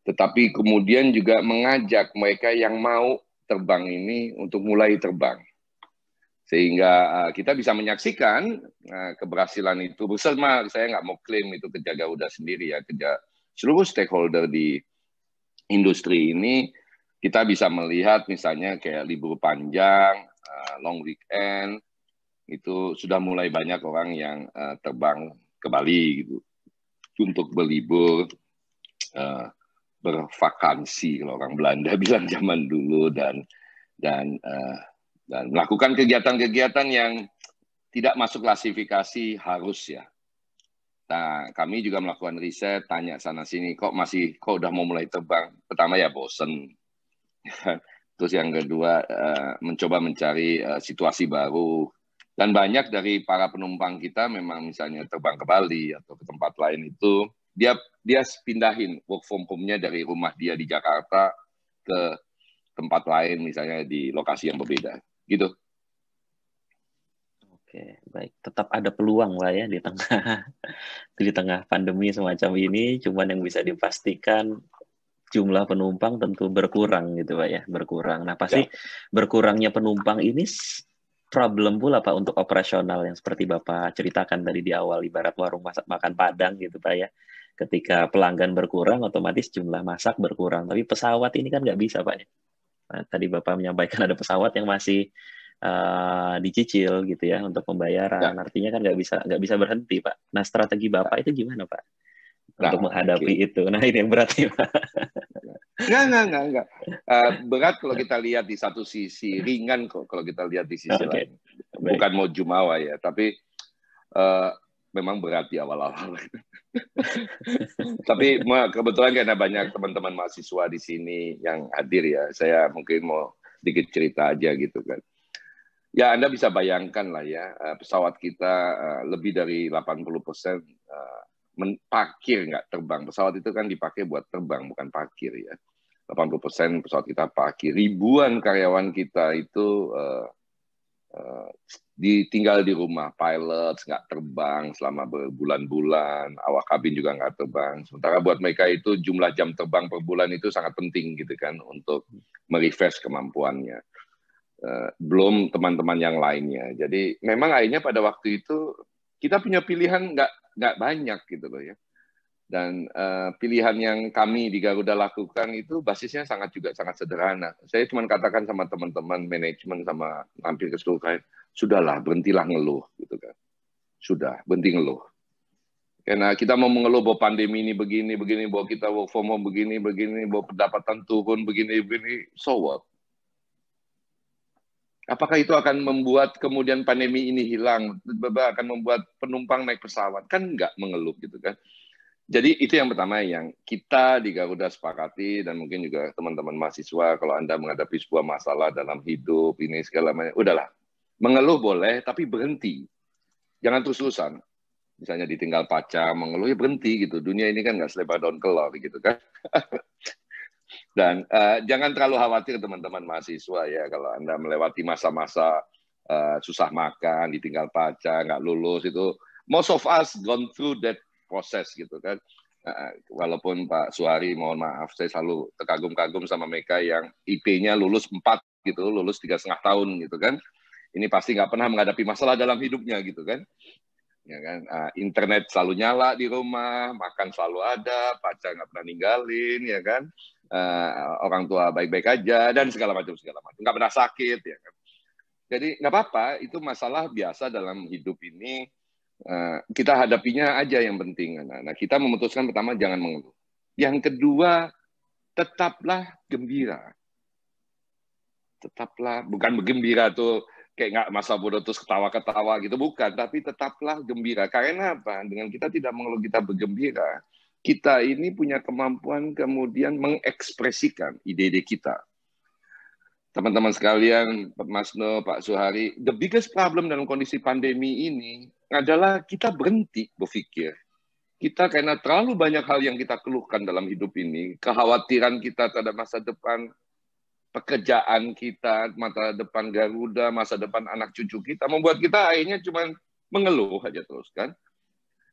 Speaker 3: tetapi kemudian juga mengajak mereka yang mau terbang ini untuk mulai terbang. Sehingga kita bisa menyaksikan keberhasilan itu. Bersama, saya nggak mau klaim itu kerja Garuda sendiri ya, kerja seluruh stakeholder di industri ini. Kita bisa melihat misalnya kayak libur panjang, long weekend, itu sudah mulai banyak orang yang terbang ke Bali gitu untuk berlibur, bervakansi kalau orang Belanda bilang zaman dulu, dan melakukan kegiatan-kegiatan yang tidak masuk klasifikasi harus ya. Nah, kami juga melakukan riset, tanya sana sini, kok udah mau mulai terbang. Pertama ya bosen. Terus yang kedua mencoba mencari situasi baru. Dan banyak dari para penumpang kita memang misalnya terbang ke Bali atau ke tempat lain itu, dia pindahin work from home-nya dari rumah dia di Jakarta ke tempat lain, misalnya di lokasi yang berbeda. Gitu.
Speaker 1: Oke, baik. Tetap ada peluang lah ya di tengah di tengah pandemi semacam ini. Cuman yang bisa dipastikan jumlah penumpang tentu berkurang gitu Pak ya, berkurang. Nah pasti
Speaker 3: Ya,
Speaker 1: berkurangnya penumpang ini problem pula Pak untuk operasional yang seperti Bapak ceritakan tadi di awal, ibarat warung masak makan Padang gitu Pak ya. Ketika pelanggan berkurang, otomatis jumlah masak berkurang. Tapi pesawat ini kan nggak bisa Pak ya. Nah, tadi Bapak menyampaikan ada pesawat yang masih dicicil gitu ya untuk pembayaran.
Speaker 3: ya.
Speaker 1: Artinya kan nggak bisa berhenti Pak. Nah strategi Bapak itu gimana Pak untuk
Speaker 3: Nah,
Speaker 1: menghadapi
Speaker 3: oke.
Speaker 1: itu? Nah ini yang berat nih Pak.
Speaker 3: Enggak. Berat kalau kita lihat di satu sisi, ringan kok kalau kita lihat di sisi
Speaker 1: Oke,
Speaker 3: lain.
Speaker 1: baik.
Speaker 3: Bukan mau jumawa ya, tapi eh, memang berat di awal-awal. Tapi kebetulan karena banyak teman-teman mahasiswa di sini yang hadir ya, saya mungkin mau sedikit cerita aja gitu kan. Ya, Anda bisa bayangkan lah ya, pesawat kita lebih dari 80% parkir nggak terbang. Pesawat itu kan dipakai buat terbang, bukan parkir ya. 80% pesawat kita parkir. Ribuan karyawan kita itu ditinggal di rumah. Pilot nggak terbang selama berbulan-bulan, awak kabin juga nggak terbang. Sementara buat mereka itu jumlah jam terbang per bulan itu sangat penting gitu kan untuk merefresh kemampuannya. Belum teman-teman yang lainnya. Jadi memang akhirnya pada waktu itu kita punya pilihan nggak banyak gitu loh ya. Dan pilihan yang kami di Garuda lakukan itu basisnya sangat sederhana. Saya cuma katakan sama teman-teman manajemen sama hampir ke seluruh klien, sudahlah berhentilah ngeluh gitu kan. Sudah berhenti ngeluh. Karena kita mau mengeluh bahwa pandemi ini begini, bahwa kita work from home begini, bahwa pendapatan turun begini, so what? Apakah itu akan membuat kemudian pandemi ini hilang? Akan membuat penumpang naik pesawat? Kan nggak mengeluh gitu kan. Jadi itu yang pertama yang kita di Garuda sepakati dan mungkin juga teman-teman mahasiswa kalau Anda menghadapi sebuah masalah dalam hidup ini segala macam, udahlah. Mengeluh boleh tapi berhenti. Jangan terus-terusan. Misalnya ditinggal pacar, mengeluh ya berhenti gitu. Dunia ini kan nggak selebar daun kelor gitu kan. Dan jangan terlalu khawatir teman-teman mahasiswa ya kalau Anda melewati masa-masa susah makan, ditinggal pacar, nggak lulus itu. Most of us gone through that proses gitu kan. Walaupun Pak Suhari mohon maaf saya selalu terkagum-kagum sama mereka yang IP-nya lulus 4 gitu, lulus 3,5 tahun gitu kan. Ini pasti nggak pernah menghadapi masalah dalam hidupnya gitu kan. Ya kan, internet selalu nyala di rumah, makan selalu ada, pacar nggak pernah ninggalin, ya kan, orang tua baik-baik aja dan segala macam, nggak pernah sakit, ya kan. Jadi nggak apa-apa, itu masalah biasa dalam hidup ini. Kita hadapinya aja yang penting. Nah, kita memutuskan pertama jangan mengeluh. Yang kedua, tetaplah gembira. Tetaplah, bukan bergembira tuh kayak nggak masa bodoh terus ketawa-ketawa gitu, bukan. Tapi tetaplah gembira. Karena apa? Dengan kita tidak mengeluh, kita bergembira, kita ini punya kemampuan kemudian mengekspresikan ide-ide kita. Teman-teman sekalian, Pak Masno, Pak Suhari, the biggest problem dalam kondisi pandemi ini adalah kita berhenti berpikir. Kita karena terlalu banyak hal yang kita keluhkan dalam hidup ini, kekhawatiran kita terhadap masa depan, pekerjaan kita, masa depan Garuda, masa depan anak cucu kita, membuat kita akhirnya cuma mengeluh aja terus kan.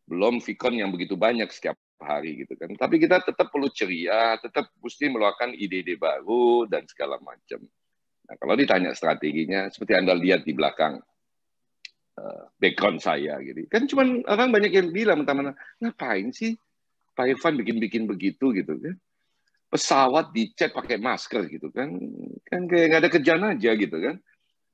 Speaker 3: Belum Vicon yang begitu banyak setiap hari gitu kan. Tapi kita tetap perlu ceria, tetap mesti meluarkan ide-ide baru dan segala macam. Nah, kalau ditanya strateginya, seperti Anda lihat di belakang background saya, gitu. Kan cuma orang banyak yang bilang, teman-teman, ngapain sih Pak Irfan bikin-bikin begitu, gitu kan? Pesawat dicek pakai masker, gitu kan? Kan kayak nggak ada kerjaan aja, gitu kan?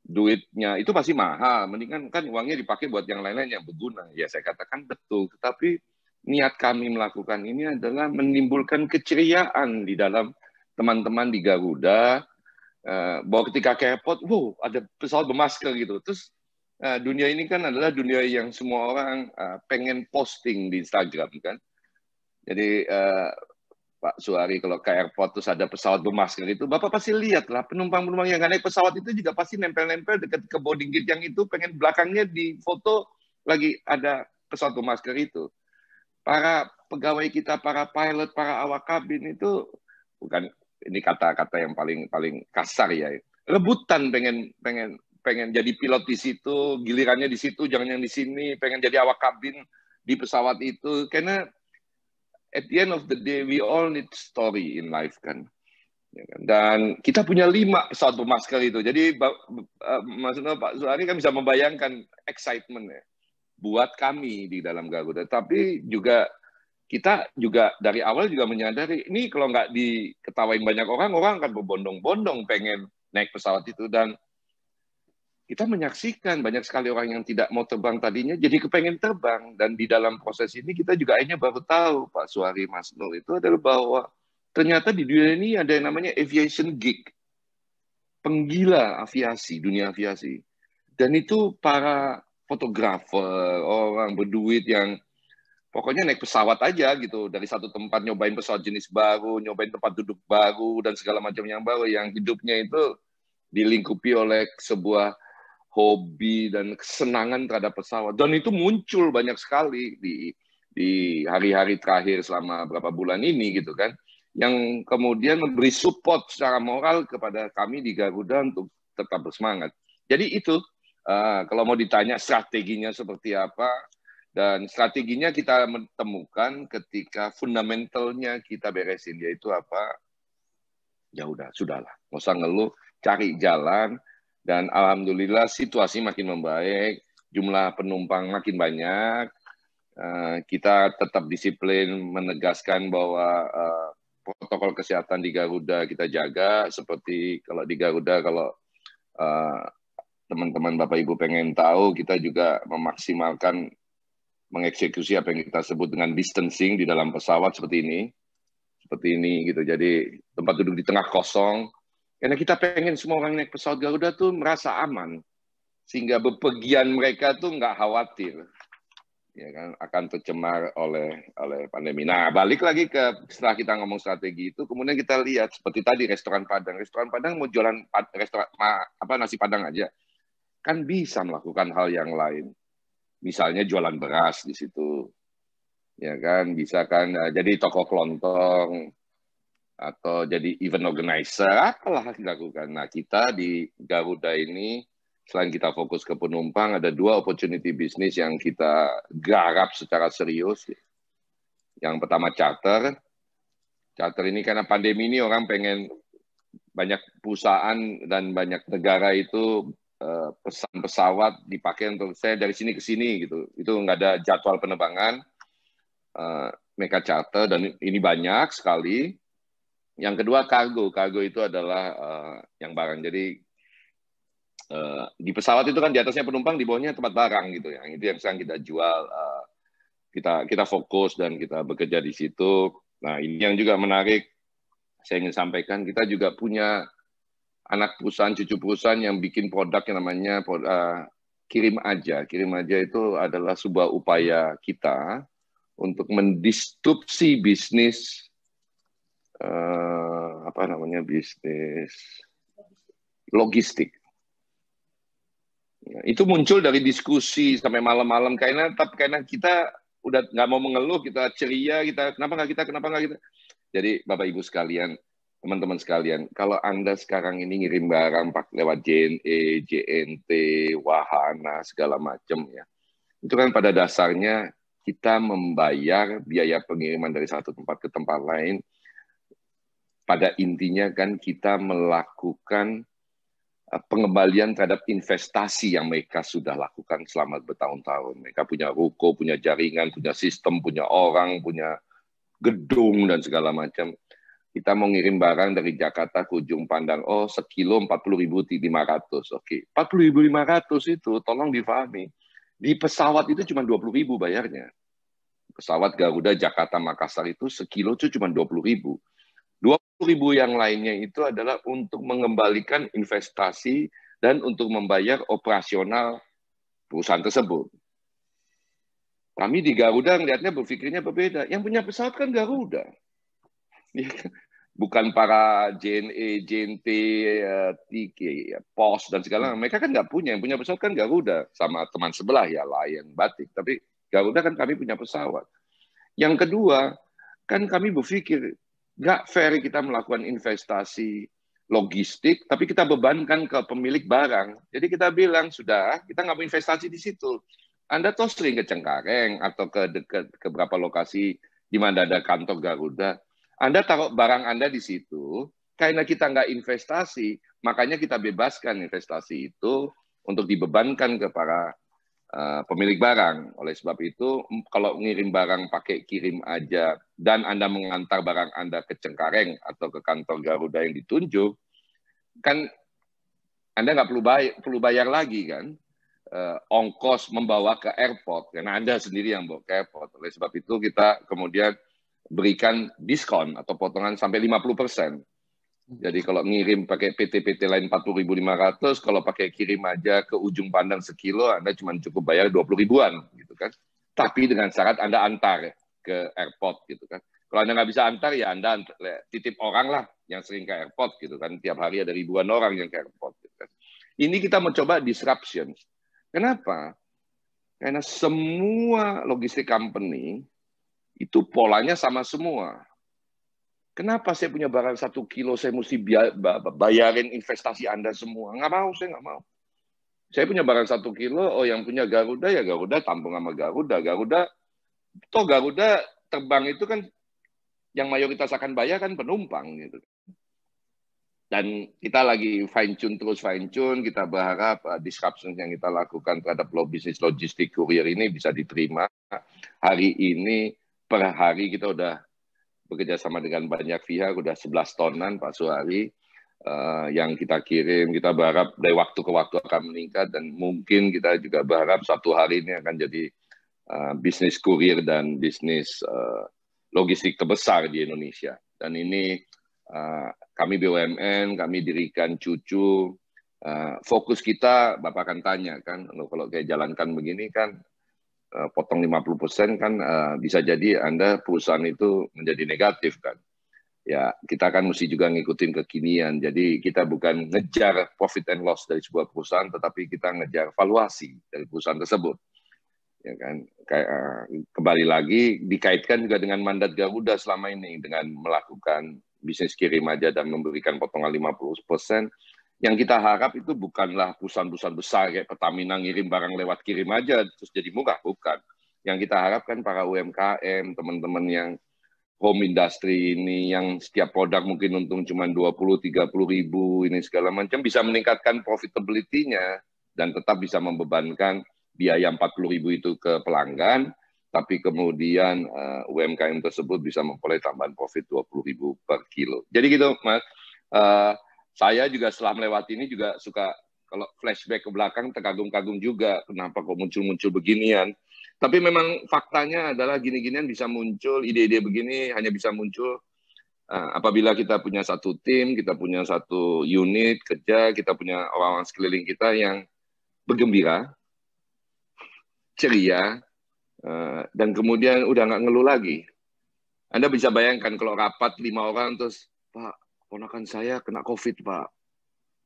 Speaker 3: Duitnya itu pasti mahal, mendingan kan uangnya dipakai buat yang lain-lain yang berguna. Ya saya katakan betul, tetapi niat kami melakukan ini adalah menimbulkan keceriaan di dalam teman-teman di Garuda. Bahwa ketika ke airport, wow, ada pesawat bermasker gitu. Terus dunia ini kan adalah dunia yang semua orang pengen posting di Instagram kan. Jadi Pak Suhari kalau ke airport terus ada pesawat bermasker itu, Bapak pasti lihat lah penumpang-penumpang yang nggak naik pesawat itu juga pasti nempel-nempel dekat ke boarding gate yang itu, pengen belakangnya di foto lagi ada pesawat bermasker itu. Para pegawai kita, para pilot, para awak kabin itu bukan, ini kata-kata yang paling kasar ya, rebutan pengen pengen jadi pilot di situ, gilirannya di situ, jangan yang di sini, pengen jadi awak kabin di pesawat itu. Karena at the end of the day, we all need story in life kan. Ya kan? Dan kita punya 5 pesawat bermasker itu. Jadi maksudnya Pak Suhari kan bisa membayangkan excitement ya buat kami di dalam Garuda. Tapi juga kita juga dari awal juga menyadari ini kalau nggak diketawain banyak orang akan berbondong-bondong pengen naik pesawat itu. Dan kita menyaksikan banyak sekali orang yang tidak mau terbang tadinya jadi kepengen terbang. Dan di dalam proses ini kita juga akhirnya baru tahu Pak Suhari, Mas Nur, itu adalah bahwa ternyata di dunia ini ada yang namanya aviation geek, penggila aviasi, dunia aviasi. Dan itu para fotografer, orang berduit yang pokoknya naik pesawat aja gitu, dari satu tempat nyobain pesawat jenis baru, nyobain tempat duduk baru, dan segala macam yang baru, yang hidupnya itu dilingkupi oleh sebuah hobi dan kesenangan terhadap pesawat. Dan itu muncul banyak sekali di hari-hari terakhir selama berapa bulan ini gitu kan, yang kemudian memberi support secara moral kepada kami di Garuda untuk tetap bersemangat. Jadi itu, kalau mau ditanya strateginya seperti apa, dan strateginya kita temukan ketika fundamentalnya kita beresin, yaitu apa? Ya udah, sudahlah, nggak usah ngeluh, cari jalan, dan alhamdulillah situasi makin membaik, jumlah penumpang makin banyak, kita tetap disiplin menegaskan bahwa protokol kesehatan di Garuda kita jaga, seperti kalau di Garuda, kalau teman-teman Bapak Ibu pengen tahu, kita juga memaksimalkan mengeksekusi apa yang kita sebut dengan distancing di dalam pesawat seperti ini gitu. Jadi tempat duduk di tengah kosong, karena kita pengen semua orang naik pesawat Garuda tuh merasa aman, sehingga bepergian mereka tuh nggak khawatir, ya kan, akan tercemar oleh pandemi. Nah, balik lagi ke setelah kita ngomong strategi itu, kemudian kita lihat seperti tadi restoran Padang mau jualan nasi Padang aja, kan bisa melakukan hal yang lain. Misalnya jualan beras di situ, ya kan, bisa kan, jadi toko kelontong atau jadi event organizer, apalah dilakukan. Nah, kita di Garuda ini selain kita fokus ke penumpang, ada 2 opportunity bisnis yang kita garap secara serius. Yang pertama charter. Charter ini karena pandemi ini orang pengen, banyak perusahaan dan banyak negara itu pesan pesawat dipakai untuk saya dari sini ke sini gitu. Itu nggak ada jadwal penerbangan, mereka charter, dan ini banyak sekali. Yang kedua kargo. Kargo itu adalah yang barang. Jadi di pesawat itu kan di atasnya penumpang, di bawahnya tempat barang gitu ya. Itu yang sekarang kita jual. Kita fokus dan kita bekerja di situ. Nah, ini yang juga menarik. Saya ingin sampaikan, kita juga punya anak perusahaan, cucu perusahaan yang bikin produk yang namanya kirim aja. Kirim aja itu adalah sebuah upaya kita untuk mendisrupsi bisnis bisnis logistik. Ya, itu muncul dari diskusi sampai malam-malam karena kita udah nggak mau mengeluh, kita ceria, kenapa nggak kita. Jadi Bapak Ibu sekalian, teman-teman sekalian, kalau Anda sekarang ini ngirim barang lewat JNE, JNT, Wahana, segala macam ya, itu kan pada dasarnya kita membayar biaya pengiriman dari satu tempat ke tempat lain. Pada intinya kan kita melakukan pengembalian terhadap investasi yang mereka sudah lakukan selama bertahun-tahun. Mereka punya ruko, punya jaringan, punya sistem, punya orang, punya gedung, dan segala macam. Kita mau ngirim barang dari Jakarta ke ujung Pandang, sekilo 40.500. Oke, 40.500 itu tolong difahami. Di pesawat itu cuma 20.000 bayarnya. Pesawat Garuda Jakarta Makassar itu sekilo itu cuma 20.000. 20.000 yang lainnya itu adalah untuk mengembalikan investasi dan untuk membayar operasional perusahaan tersebut. Kami di Garuda ngelihatnya berpikirnya berbeda. Yang punya pesawat kan Garuda. Bukan para JNE, JNT, TK, POS, dan segala. Mereka kan nggak punya. Yang punya pesawat kan Garuda. Sama teman sebelah ya, Lion, Batik. Tapi Garuda kan kami punya pesawat. Yang kedua, kan kami berpikir nggak fair kita melakukan investasi logistik, tapi kita bebankan ke pemilik barang. Jadi kita bilang, sudah, kita nggak mau investasi di situ. Anda toh sering ke Cengkareng atau ke beberapa lokasi di mana ada kantor Garuda. Anda taruh barang Anda di situ, karena kita nggak investasi, makanya kita bebaskan investasi itu untuk dibebankan ke para pemilik barang. Oleh sebab itu, kalau ngirim barang pakai kirim aja, dan Anda mengantar barang Anda ke Cengkareng atau ke kantor Garuda yang ditunjuk, kan Anda nggak perlu bayar lagi kan? Ongkos membawa ke airport, karena Anda sendiri yang bawa ke airport. Oleh sebab itu kita kemudian berikan diskon atau potongan sampai 50%. Jadi kalau ngirim pakai PT-PT lain 40.500, kalau pakai kirim aja ke ujung pandang sekilo, Anda cuma cukup bayar 20 ribuan, gitu kan. Tapi dengan syarat Anda antar ke airport, gitu kan. Kalau Anda nggak bisa antar, ya Anda titip orang lah yang sering ke airport, gitu kan. Tiap hari ada ribuan orang yang ke airport, gitu kan. Ini kita mencoba disruption. Kenapa? Karena semua logistik company itu polanya sama semua. Kenapa saya punya barang 1 kilo, saya mesti bayarin investasi Anda semua? Nggak mau, saya nggak mau. Saya punya barang 1 kilo, oh yang punya Garuda, ya Garuda tampung sama Garuda. Garuda terbang itu kan yang mayoritas akan bayar kan penumpang gitu. Dan kita lagi fine-tune, kita berharap disruption yang kita lakukan terhadap bisnis logistik kurir ini bisa diterima. Hari ini, per hari kita udah bekerja sama dengan banyak pihak, udah 11 tonan Pak Suhari, yang kita kirim. Kita berharap dari waktu ke waktu akan meningkat, dan mungkin kita juga berharap satu hari ini akan jadi bisnis kurir dan bisnis logistik terbesar di Indonesia. Dan ini kami BUMN, kami dirikan cucu. Fokus kita, Bapak akan tanya kan, kalau kayak jalankan begini kan, potong 50% kan bisa jadi Anda perusahaan itu menjadi negatif kan. Ya, kita kan mesti juga ngikutin kekinian. Jadi kita bukan ngejar profit and loss dari sebuah perusahaan, tetapi kita ngejar valuasi dari perusahaan tersebut. Ya kan, kembali lagi dikaitkan juga dengan mandat Garuda selama ini dengan melakukan bisnis kirim aja dan memberikan potongan 50%. Yang kita harap itu bukanlah perusahaan-perusahaan besar kayak Pertamina ngirim barang lewat kirim aja terus jadi murah, bukan. Yang kita harapkan para UMKM, teman-teman yang home industry ini, yang setiap produk mungkin untung cuma 20-30 ribu, ini segala macam, bisa meningkatkan profitability-nya dan tetap bisa membebankan biaya 40 ribu itu ke pelanggan, tapi kemudian UMKM tersebut bisa memperoleh tambahan profit 20 ribu per kilo. Jadi gitu, Mas. Saya juga setelah melewati ini juga suka kalau flashback ke belakang terkagum-kagum juga kenapa kok muncul-muncul beginian. Tapi memang faktanya adalah gini-ginian bisa muncul, ide-ide begini hanya bisa muncul apabila kita punya satu tim, kita punya satu unit kerja, kita punya orang-orang sekeliling kita yang bergembira, ceria, dan kemudian udah nggak ngeluh lagi. Anda bisa bayangkan kalau rapat 5 orang terus, Pak, ponakan saya kena COVID, Pak.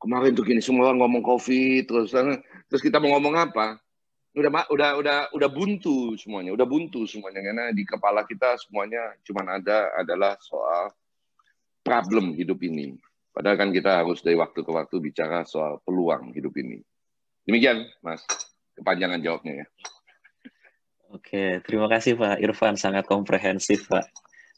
Speaker 3: Kemarin tuh gini semua orang ngomong COVID, terus kita mau ngomong apa? Udah buntu semuanya, karena di kepala kita semuanya cuman adalah soal problem hidup ini. Padahal kan kita harus dari waktu ke waktu bicara soal peluang hidup ini. Demikian, Mas. Kepanjangan jawabnya ya.
Speaker 1: Oke, terima kasih Pak Irfan, sangat komprehensif Pak.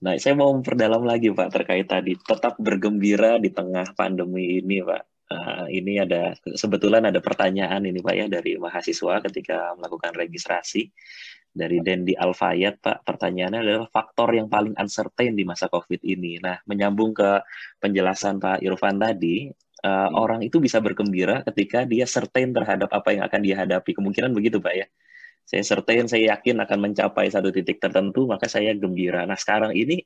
Speaker 1: Nah, saya mau memperdalam lagi Pak terkait tadi tetap bergembira di tengah pandemi ini Pak. Ini sebetulnya ada pertanyaan ini Pak ya dari mahasiswa ketika melakukan registrasi dari Dendi Alfayat Pak. Pertanyaannya adalah faktor yang paling uncertain di masa COVID ini. Nah, menyambung ke penjelasan Pak Irfan tadi, orang itu bisa bergembira ketika dia certain terhadap apa yang akan dihadapi. Kemungkinan begitu Pak ya. Saya certain, saya yakin akan mencapai satu titik tertentu, maka saya gembira. Nah, sekarang ini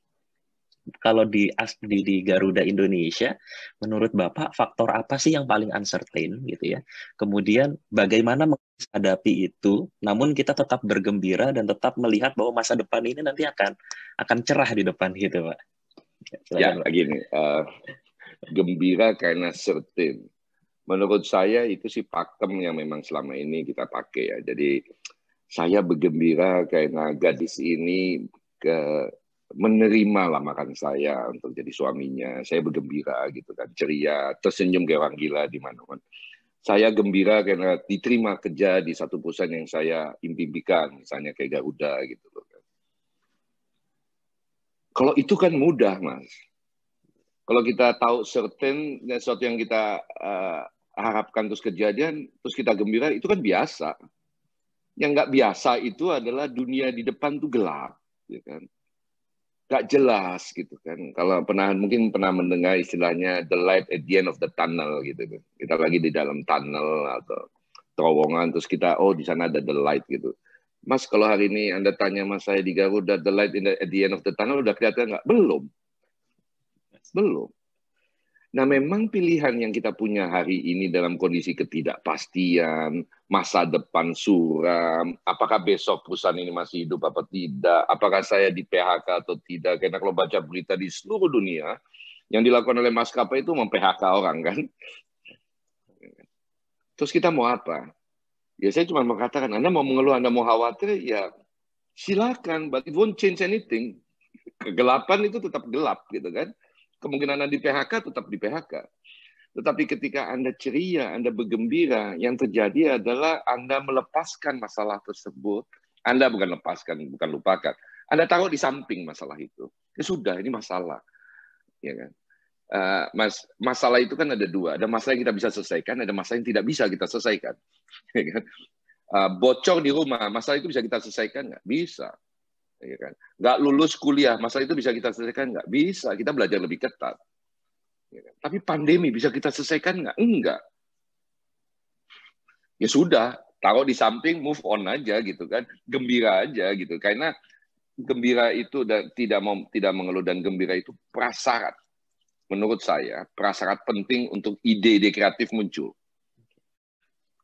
Speaker 1: kalau di Garuda Indonesia, menurut Bapak faktor apa sih yang paling uncertain gitu ya? Kemudian bagaimana menghadapi itu, namun kita tetap bergembira dan tetap melihat bahwa masa depan ini nanti akan cerah di depan gitu, Pak.
Speaker 3: Silakan. Ya, gini, gembira karena certain. Menurut saya itu sih pakem yang memang selama ini kita pakai ya. Jadi saya bergembira karena gadis ini menerima lamaran saya untuk jadi suaminya. Saya bergembira gitu kan, ceria, tersenyum kayak orang gila di mana-mana. Saya gembira karena diterima kerja di satu perusahaan yang saya impikan, misalnya kayak Garuda gitu loh. Kalau itu kan mudah, Mas. Kalau kita tahu certain sesuatu yang kita harapkan terus kejadian, terus kita gembira, itu kan biasa. Yang nggak biasa itu adalah dunia di depan tuh gelap, ya kan? Nggak jelas gitu kan. Kalau mungkin pernah mendengar istilahnya the light at the end of the tunnel gitu kan. Kita lagi di dalam tunnel atau terowongan, terus kita di sana ada the light gitu. Mas, kalau hari ini Anda tanya Mas saya di Garuda, the light at the end of the tunnel udah kelihatan nggak? Belum. Nah, memang pilihan yang kita punya hari ini dalam kondisi ketidakpastian, masa depan suram, apakah besok perusahaan ini masih hidup apa tidak, apakah saya di PHK atau tidak, karena kalau baca berita di seluruh dunia, yang dilakukan oleh maskapai itu mem-PHK orang kan. Terus kita mau apa? Ya saya cuma mengatakan, Anda mau mengeluh, Anda mau khawatir, ya silakan, but it won't change anything. Kegelapan itu tetap gelap gitu kan. Kemungkinan Anda di PHK tetap di PHK. Tetapi ketika Anda ceria, Anda bergembira, yang terjadi adalah Anda melepaskan masalah tersebut. Anda bukan lupakan. Anda taruh di samping masalah itu. Ya sudah, ini masalah. Ya kan? Masalah itu kan ada dua. Ada masalah yang kita bisa selesaikan, ada masalah yang tidak bisa kita selesaikan. Ya kan? Bocor di rumah, masalah itu bisa kita selesaikan nggak? Bisa. Ya kan? Nggak lulus kuliah, masalah itu bisa kita selesaikan nggak? Bisa, kita belajar lebih ketat. Ya kan? Tapi pandemi bisa kita selesaikan nggak? Enggak. Ya sudah, taruh di samping, move on aja gitu kan, gembira aja gitu. Karena gembira itu tidak mengeluh, dan gembira itu prasyarat. Menurut saya, prasyarat penting untuk ide-ide kreatif muncul.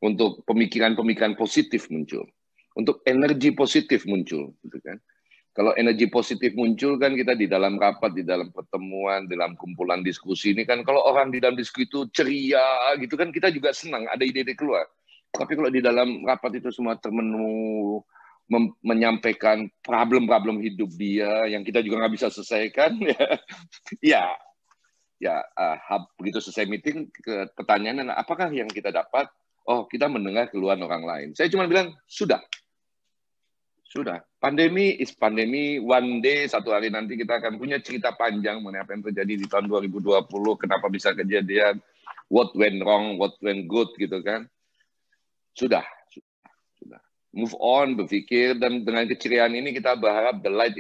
Speaker 3: Untuk pemikiran-pemikiran positif muncul. Untuk energi positif muncul. Gitu kan. Kalau energi positif muncul kan kita di dalam rapat, di dalam pertemuan, dalam kumpulan diskusi ini kan, kalau orang di dalam diskusi itu ceria gitu kan, kita juga senang, ada ide-ide keluar. Tapi kalau di dalam rapat itu semua termenuh, menyampaikan problem-problem hidup dia, yang kita juga nggak bisa selesaikan, begitu selesai meeting, pertanyaan, apakah yang kita dapat? Oh, kita mendengar keluhan orang lain. Saya cuma bilang, sudah. Pandemi is pandemi. One day, satu hari nanti kita akan punya cerita panjang mengenai apa yang terjadi di tahun 2020, kenapa bisa kejadian, what went wrong, what went good, gitu kan. Sudah. Move on, berpikir, dan dengan keceriaan ini kita berharap the light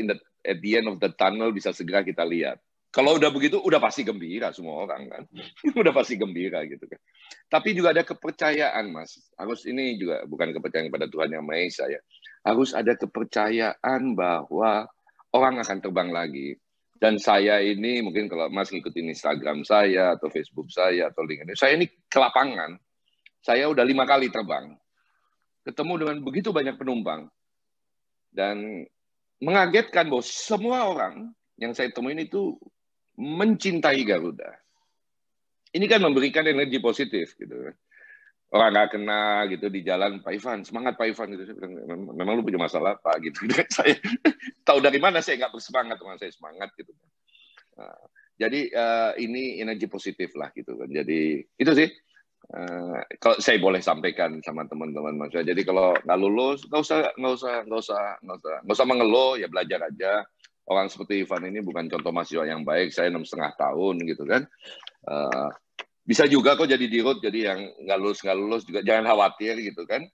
Speaker 3: at the end of the tunnel bisa segera kita lihat. Kalau udah begitu, udah pasti gembira semua orang kan. Udah pasti gembira gitu kan. Tapi juga ada kepercayaan, Mas. Harus ini juga bukan kepercayaan kepada Tuhan Yang Maha Esa ya. Harus ada kepercayaan bahwa orang akan terbang lagi. Dan saya ini, mungkin kalau Mas ngikutin Instagram saya, atau Facebook saya, atau LinkedIn, saya ini ke lapangan. Saya udah 5 kali terbang. Ketemu dengan begitu banyak penumpang. Dan mengagetkan bahwa semua orang yang saya temuin itu mencintai Garuda. Ini kan memberikan energi positif gitu. Orang nggak kena gitu di jalan, Pak Ivan, semangat Pak Ivan gitu. Memang lu punya masalah Pak gitu. Saya tahu dari mana saya nggak bersemangat, orang saya semangat gitu. Jadi ini energi positif lah gitu kan. Jadi itu sih. Kalau saya boleh sampaikan sama teman-teman Mas. Jadi kalau nggak lulus, nggak usah mengeluh, ya belajar aja. Orang seperti Ivan ini bukan contoh mahasiswa yang baik. Saya 6,5 tahun gitu kan. Bisa juga kok jadi dirut, jadi yang nggak lulus juga jangan khawatir gitu kan.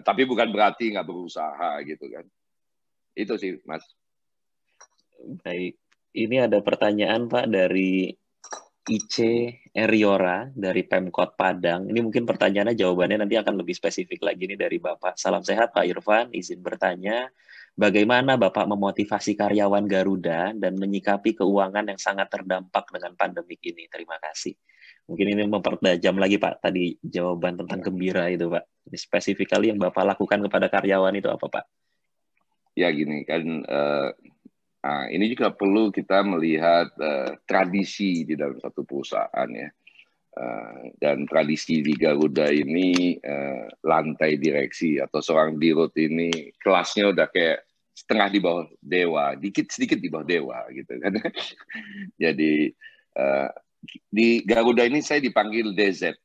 Speaker 3: Tapi bukan berarti nggak berusaha gitu kan. Itu sih Mas.
Speaker 1: Baik, ini ada pertanyaan Pak dari IC Eriora dari Pemkot Padang. Ini mungkin pertanyaannya, jawabannya nanti akan lebih spesifik lagi nih dari Bapak. Salam sehat Pak Irfan, izin bertanya, bagaimana Bapak memotivasi karyawan Garuda dan menyikapi keuangan yang sangat terdampak dengan pandemik ini? Terima kasih. Mungkin ini mempertajam lagi Pak, tadi jawaban tentang gembira itu Pak. Ini spesifik kali yang Bapak lakukan kepada karyawan itu apa Pak?
Speaker 3: Ya gini kan, ini juga perlu kita melihat tradisi di dalam satu perusahaan ya. Dan tradisi di Garuda ini lantai direksi atau seorang dirut ini kelasnya udah kayak setengah di bawah Dewa, sedikit di bawah Dewa gitu kan. Jadi di Garuda ini saya dipanggil DZ.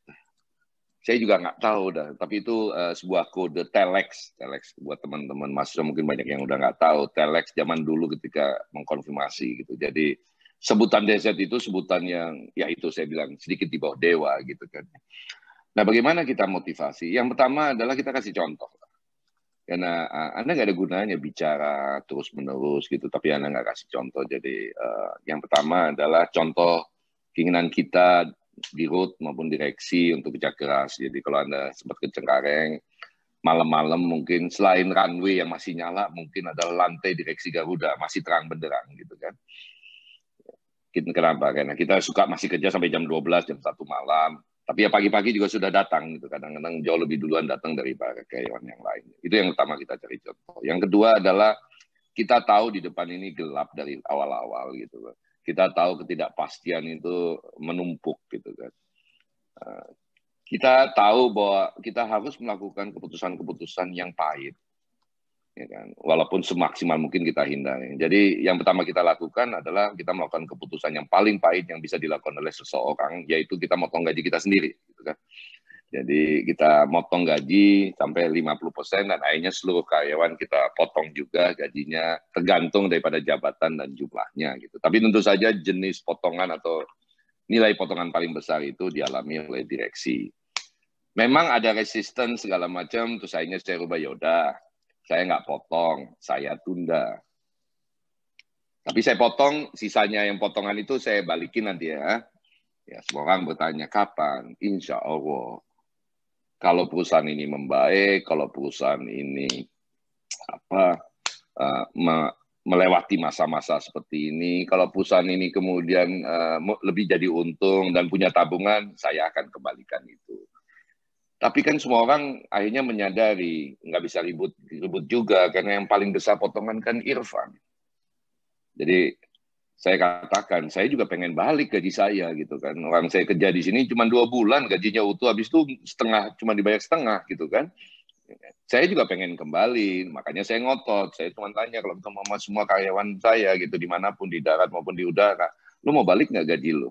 Speaker 3: Saya juga nggak tahu dah, tapi itu sebuah kode telex buat teman-teman mahasiswa mungkin banyak yang udah nggak tahu telex zaman dulu ketika mengkonfirmasi gitu. Jadi sebutan DZ itu sebutan yang ya itu saya bilang sedikit di bawah Dewa gitu kan. Nah, bagaimana kita motivasi? Yang pertama adalah kita kasih contoh. Karena Anda nggak ada gunanya bicara terus-menerus gitu, tapi Anda nggak kasih contoh. Jadi yang pertama adalah contoh keinginan kita di root maupun direksi untuk kerja keras. Jadi kalau Anda sempat ke Cengkareng, malam-malam mungkin selain runway yang masih nyala, mungkin ada lantai direksi Garuda, masih terang benderang gitu kan. Kenapa? Karena kita suka masih kerja sampai jam 12, jam 1 malam. Tapi ya pagi-pagi juga sudah datang gitu. Kadang-kadang jauh lebih duluan datang daripada karyawan yang lain. Itu yang pertama kita cari contoh. Yang kedua adalah kita tahu di depan ini gelap dari awal-awal gitu. Kita tahu ketidakpastian itu menumpuk gitu kan. Kita tahu bahwa kita harus melakukan keputusan-keputusan yang pahit. Ya kan? Walaupun semaksimal mungkin kita hindari. Jadi yang pertama kita lakukan adalah kita melakukan keputusan yang paling pahit yang bisa dilakukan oleh seseorang, yaitu kita motong gaji kita sendiri. Gitu kan? Jadi kita motong gaji sampai 50% dan akhirnya seluruh karyawan kita potong juga gajinya tergantung daripada jabatan dan jumlahnya. Gitu. Tapi tentu saja jenis potongan atau nilai potongan paling besar itu dialami oleh direksi. Memang ada resisten segala macam, terus akhirnya saya rubah yaudah. Saya nggak potong, saya tunda. Tapi saya potong, sisanya yang potongan itu saya balikin nanti ya. Ya, semua orang bertanya, kapan? Insya Allah. Kalau perusahaan ini membaik, kalau perusahaan ini melewati masa-masa seperti ini, kalau perusahaan ini kemudian lebih jadi untung dan punya tabungan, saya akan kembalikan itu. Tapi kan semua orang akhirnya menyadari nggak bisa ribut juga karena yang paling besar potongan kan Irfan. Jadi saya katakan saya juga pengen balik gaji saya gitu kan. Orang saya kerja di sini cuma 2 bulan gajinya utuh, habis itu setengah cuma dibayar setengah gitu kan. Saya juga pengen kembali, makanya saya ngotot. Saya cuma tanya kalau ketemu sama semua karyawan saya gitu dimanapun di darat maupun di udara, lu mau balik nggak gaji lu?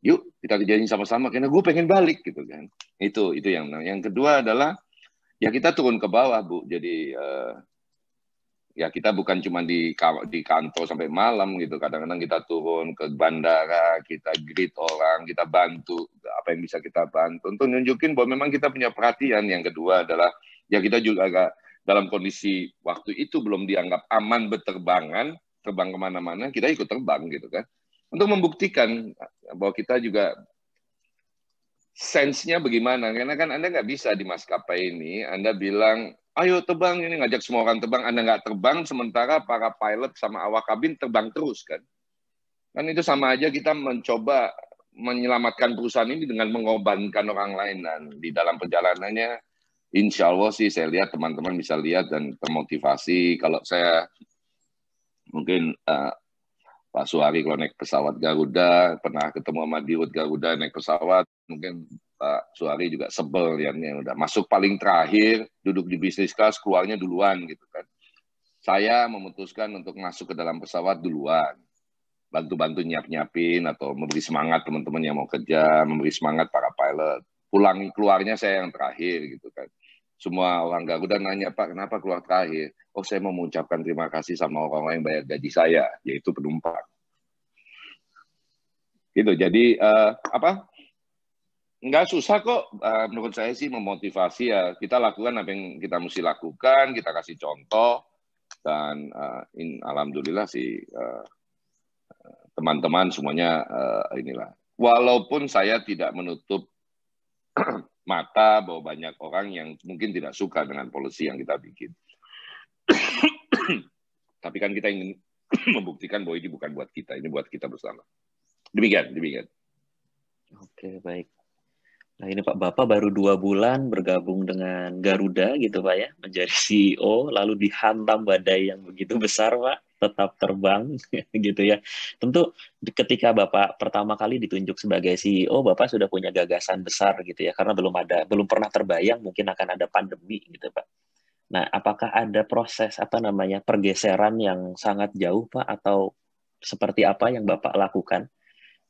Speaker 3: Yuk kita kerjain sama-sama karena gue pengen balik gitu kan. Itu yang kedua adalah ya kita turun ke bawah Bu. Jadi ya kita bukan cuma di kantor sampai malam gitu. Kadang-kadang kita turun ke bandara, kita greet orang, kita bantu apa yang bisa kita bantu untuk nunjukin bahwa memang kita punya perhatian. Yang kedua adalah ya kita juga agak dalam kondisi waktu itu belum dianggap aman berterbangan, terbang kemana-mana, kita ikut terbang gitu kan. Untuk membuktikan bahwa kita juga sense-nya bagaimana. Karena kan Anda nggak bisa di maskapai ini, Anda bilang, ayo terbang, ini ngajak semua orang terbang, Anda nggak terbang, sementara para pilot sama awak kabin terbang terus kan. Kan itu sama aja kita mencoba menyelamatkan perusahaan ini dengan mengorbankan orang lain. Dan di dalam perjalanannya, insya Allah sih saya lihat teman-teman bisa lihat dan termotivasi. Kalau saya mungkin Pak Suhari kalau naik pesawat Garuda, pernah ketemu sama Dirut Garuda naik pesawat, mungkin Pak Suhari juga sebel lihatnya, udah masuk paling terakhir, duduk di bisnis kelas, keluarnya duluan gitu kan. Saya memutuskan untuk masuk ke dalam pesawat duluan, bantu-bantu nyiap-nyiapin atau memberi semangat teman-teman yang mau kerja, memberi semangat para pilot. Keluarnya saya yang terakhir gitu kan. Semua orang Garuda nanya, Pak, kenapa keluar terakhir? Oh, saya mau mengucapkan terima kasih sama orang-orang yang bayar gaji saya, yaitu penumpang. Gitu. Jadi nggak susah kok. Menurut saya sih memotivasi ya. Kita lakukan apa yang kita mesti lakukan, kita kasih contoh, dan alhamdulillah sih teman-teman semuanya inilah. Walaupun saya tidak menutup mata bahwa banyak orang yang mungkin tidak suka dengan polisi yang kita bikin. Tapi kan kita ingin membuktikan bahwa ini bukan buat kita, ini buat kita bersama. Demikian.
Speaker 1: Oke, baik. Nah ini Pak, Bapak baru 2 bulan bergabung dengan Garuda gitu Pak ya, menjadi CEO, lalu dihantam badai yang begitu besar Pak, tetap terbang gitu ya. Tentu ketika Bapak pertama kali ditunjuk sebagai CEO, Bapak sudah punya gagasan besar gitu ya, karena belum pernah terbayang mungkin akan ada pandemi gitu Pak. Nah, apakah ada proses pergeseran yang sangat jauh Pak, atau seperti apa yang Bapak lakukan?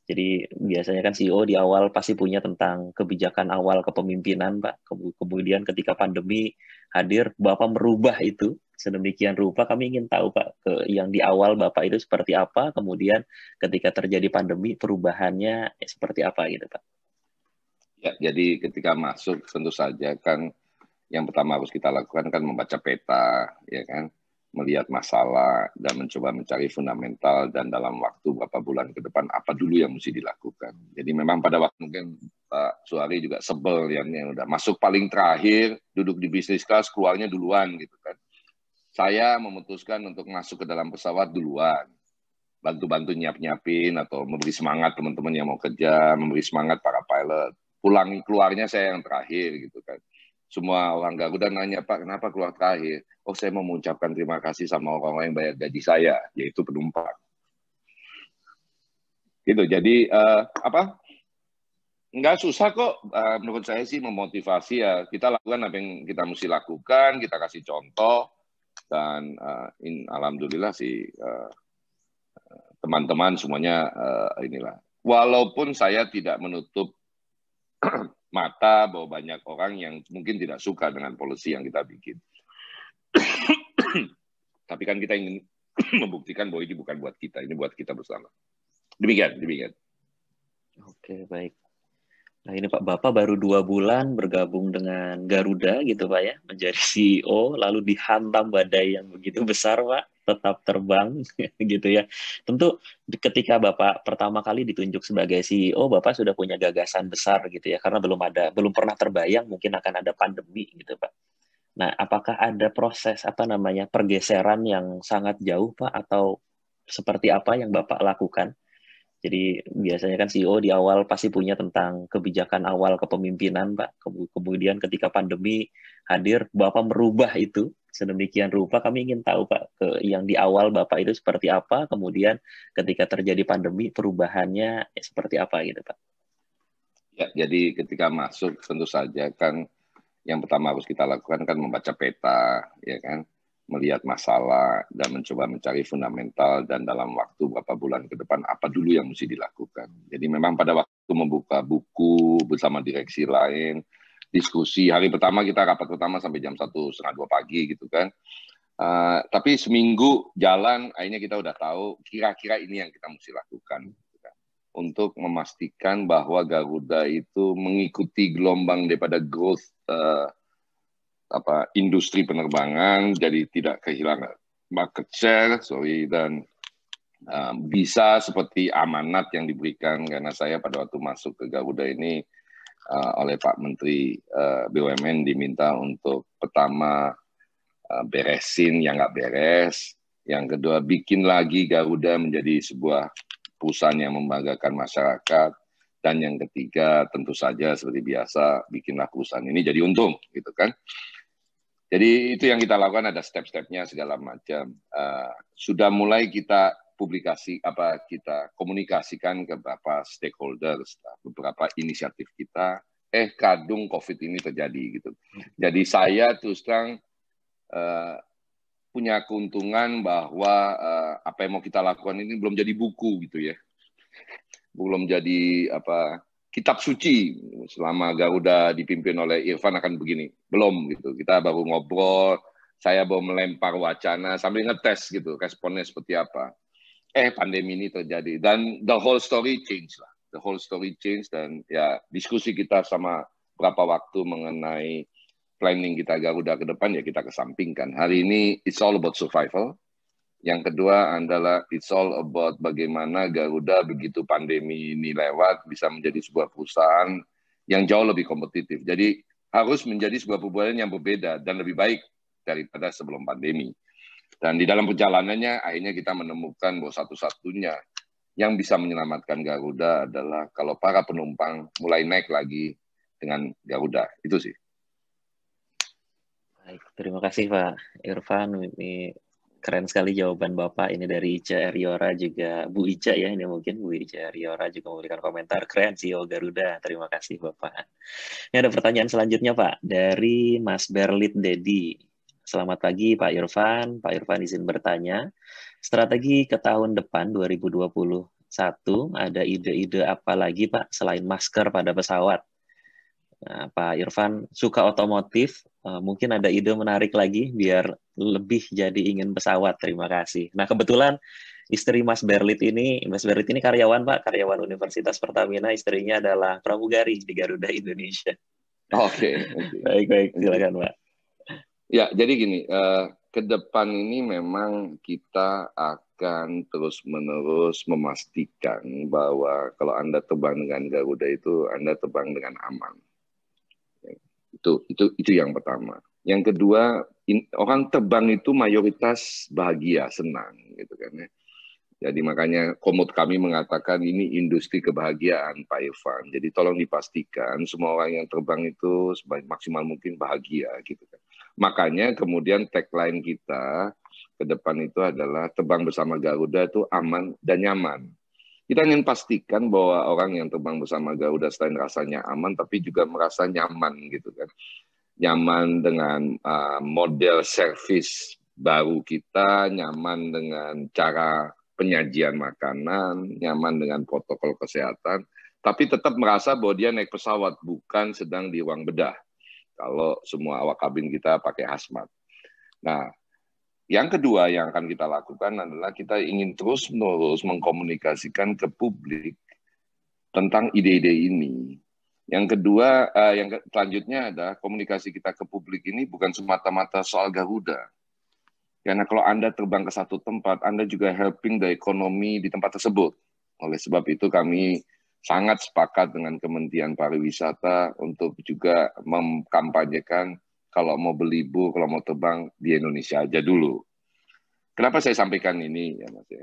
Speaker 1: Jadi biasanya kan CEO di awal pasti punya tentang kebijakan awal kepemimpinan Pak. Kemudian ketika pandemi hadir, Bapak merubah itu sedemikian rupa. Kami ingin tahu Pak, yang di awal Bapak itu seperti apa, kemudian ketika terjadi pandemi perubahannya seperti apa gitu Pak.
Speaker 3: Ya, jadi ketika masuk tentu saja kan yang pertama harus kita lakukan kan membaca peta, ya kan, melihat masalah dan mencoba mencari fundamental dan dalam waktu beberapa bulan ke depan apa dulu yang mesti dilakukan. Jadi memang pada waktu mungkin Pak Suhari juga sebel yang udah masuk paling terakhir, duduk di bisnis kelas, keluarnya duluan gitu kan. Saya memutuskan untuk masuk ke dalam pesawat duluan, bantu-bantu nyiapin atau memberi semangat teman-teman yang mau kerja, memberi semangat para pilot. Pulang keluarnya saya yang terakhir gitu kan. Semua orang Garuda nanya, Pak, kenapa keluar terakhir? Oh, saya mau mengucapkan terima kasih sama orang-orang yang bayar gaji saya, yaitu penumpang. Gitu. Jadi nggak susah kok. Menurut saya sih memotivasi ya. Kita lakukan apa yang kita mesti lakukan, kita kasih contoh, dan alhamdulillah sih teman-teman semuanya inilah. Walaupun saya tidak menutup mata bahwa banyak orang yang mungkin tidak suka dengan polisi yang kita bikin. Tapi kan kita ingin membuktikan bahwa ini bukan buat kita, ini buat kita bersama. Demikian.
Speaker 1: Oke, baik. Nah ini Pak, Bapak baru 2 bulan bergabung dengan Garuda gitu Pak ya, menjadi CEO, lalu dihantam badai yang begitu besar Pak, tetap terbang gitu ya. Tentu ketika Bapak pertama kali ditunjuk sebagai CEO, Bapak sudah punya gagasan besar gitu ya, karena belum pernah terbayang mungkin akan ada pandemi gitu Pak. Nah, apakah ada proses pergeseran yang sangat jauh Pak, atau seperti apa yang Bapak lakukan? Jadi biasanya kan CEO di awal pasti punya tentang kebijakan awal kepemimpinan, Pak. Kemudian ketika pandemi hadir, Bapak merubah itu sedemikian rupa. Kami ingin tahu, Pak, yang di awal Bapak itu seperti apa, kemudian ketika terjadi pandemi perubahannya seperti apa gitu, Pak.
Speaker 3: Ya, jadi ketika masuk tentu saja kan yang pertama harus kita lakukan kan membaca peta, ya kan, melihat masalah dan mencoba mencari fundamental dan dalam waktu beberapa bulan ke depan apa dulu yang mesti dilakukan. Jadi memang pada waktu membuka buku bersama direksi lain, diskusi, hari pertama kita rapat pertama sampai jam 1:30 pagi gitu kan. Tapi seminggu jalan, akhirnya kita udah tahu kira-kira ini yang kita mesti lakukan. Gitu kan. Untuk memastikan bahwa Garuda itu mengikuti gelombang daripada growth industri penerbangan, jadi tidak kehilangan market share, dan bisa seperti amanat yang diberikan, karena saya pada waktu masuk ke Garuda ini oleh Pak Menteri BUMN diminta untuk pertama beresin yang nggak beres, yang kedua bikin lagi Garuda menjadi sebuah perusahaan yang membanggakan masyarakat, dan yang ketiga tentu saja seperti biasa bikinlah perusahaan ini jadi untung, gitu kan. Jadi itu yang kita lakukan, ada step-stepnya segala macam. Sudah mulai kita kita komunikasikan ke beberapa stakeholders, beberapa inisiatif kita. Kadung COVID ini terjadi gitu. Jadi saya terus terang punya keuntungan bahwa apa yang mau kita lakukan ini belum jadi buku gitu ya, belum jadi kitab suci selama Garuda dipimpin oleh Irfan akan begini. Belum gitu. Kita baru ngobrol, saya baru melempar wacana sambil ngetes gitu, responnya seperti apa. Pandemi ini terjadi dan the whole story change lah. The whole story change, dan ya diskusi kita sama berapa waktu mengenai planning kita Garuda ke depan ya kita kesampingkan. Hari ini it's all about survival. Yang kedua adalah it's all about bagaimana Garuda begitu pandemi ini lewat bisa menjadi sebuah perusahaan yang jauh lebih kompetitif. Jadi harus menjadi sebuah perusahaan yang berbeda dan lebih baik daripada sebelum pandemi. Dan di dalam perjalanannya akhirnya kita menemukan bahwa satu-satunya yang bisa menyelamatkan Garuda adalah kalau para penumpang mulai naik lagi dengan Garuda. Itu sih.
Speaker 1: Baik, terima kasih Pak Irfan. Ini keren sekali jawaban Bapak ini dari Ica Eriora, juga Bu Ica ya, ini mungkin Bu Ica Eriora juga memberikan komentar, keren CEO Garuda, terima kasih Bapak. Ini ada pertanyaan selanjutnya Pak, dari Mas Berlit Dedi. Selamat pagi Pak Irfan. Pak Irfan izin bertanya, strategi ke tahun depan 2021 ada ide-ide apa lagi Pak selain masker pada pesawat? Nah, Pak Irfan suka otomotif, mungkin ada ide menarik lagi biar lebih jadi ingin pesawat. Terima kasih. Nah, kebetulan istri Mas Berlit ini karyawan Pak, karyawan Universitas Pertamina. Istrinya adalah pramugari di Garuda Indonesia.
Speaker 3: Oke.
Speaker 1: Baik, silakan Pak.
Speaker 3: Ya, jadi gini, ke depan ini memang kita akan terus-menerus memastikan bahwa kalau Anda terbang dengan Garuda itu Anda terbang dengan aman. Itu yang pertama. Yang kedua, orang terbang itu mayoritas bahagia, senang, gitu kan ya. Jadi makanya komod kami mengatakan ini industri kebahagiaan, Pak Irfan. Jadi tolong dipastikan semua orang yang terbang itu maksimal mungkin bahagia, gitu kan. Makanya kemudian tagline kita ke depan itu adalah terbang bersama Garuda itu aman dan nyaman. Kita ingin pastikan bahwa orang yang terbang bersama Garuda selain rasanya aman, tapi juga merasa nyaman, gitu kan. Nyaman dengan model servis baru kita, nyaman dengan cara penyajian makanan, nyaman dengan protokol kesehatan, tapi tetap merasa bahwa dia naik pesawat, bukan sedang di ruang bedah. Kalau semua awak kabin kita pakai hazmat. Nah, yang kedua yang akan kita lakukan adalah kita ingin terus-menerus mengkomunikasikan ke publik tentang ide-ide ini. Yang kedua, yang selanjutnya adalah komunikasi kita ke publik ini bukan semata-mata soal Garuda. Karena kalau Anda terbang ke satu tempat, Anda juga helping the ekonomi di tempat tersebut. Oleh sebab itu kami sangat sepakat dengan Kementerian Pariwisata untuk juga mengkampanyekan kalau mau berlibur, kalau mau terbang di Indonesia aja dulu. Kenapa saya sampaikan ini ya Mas ya?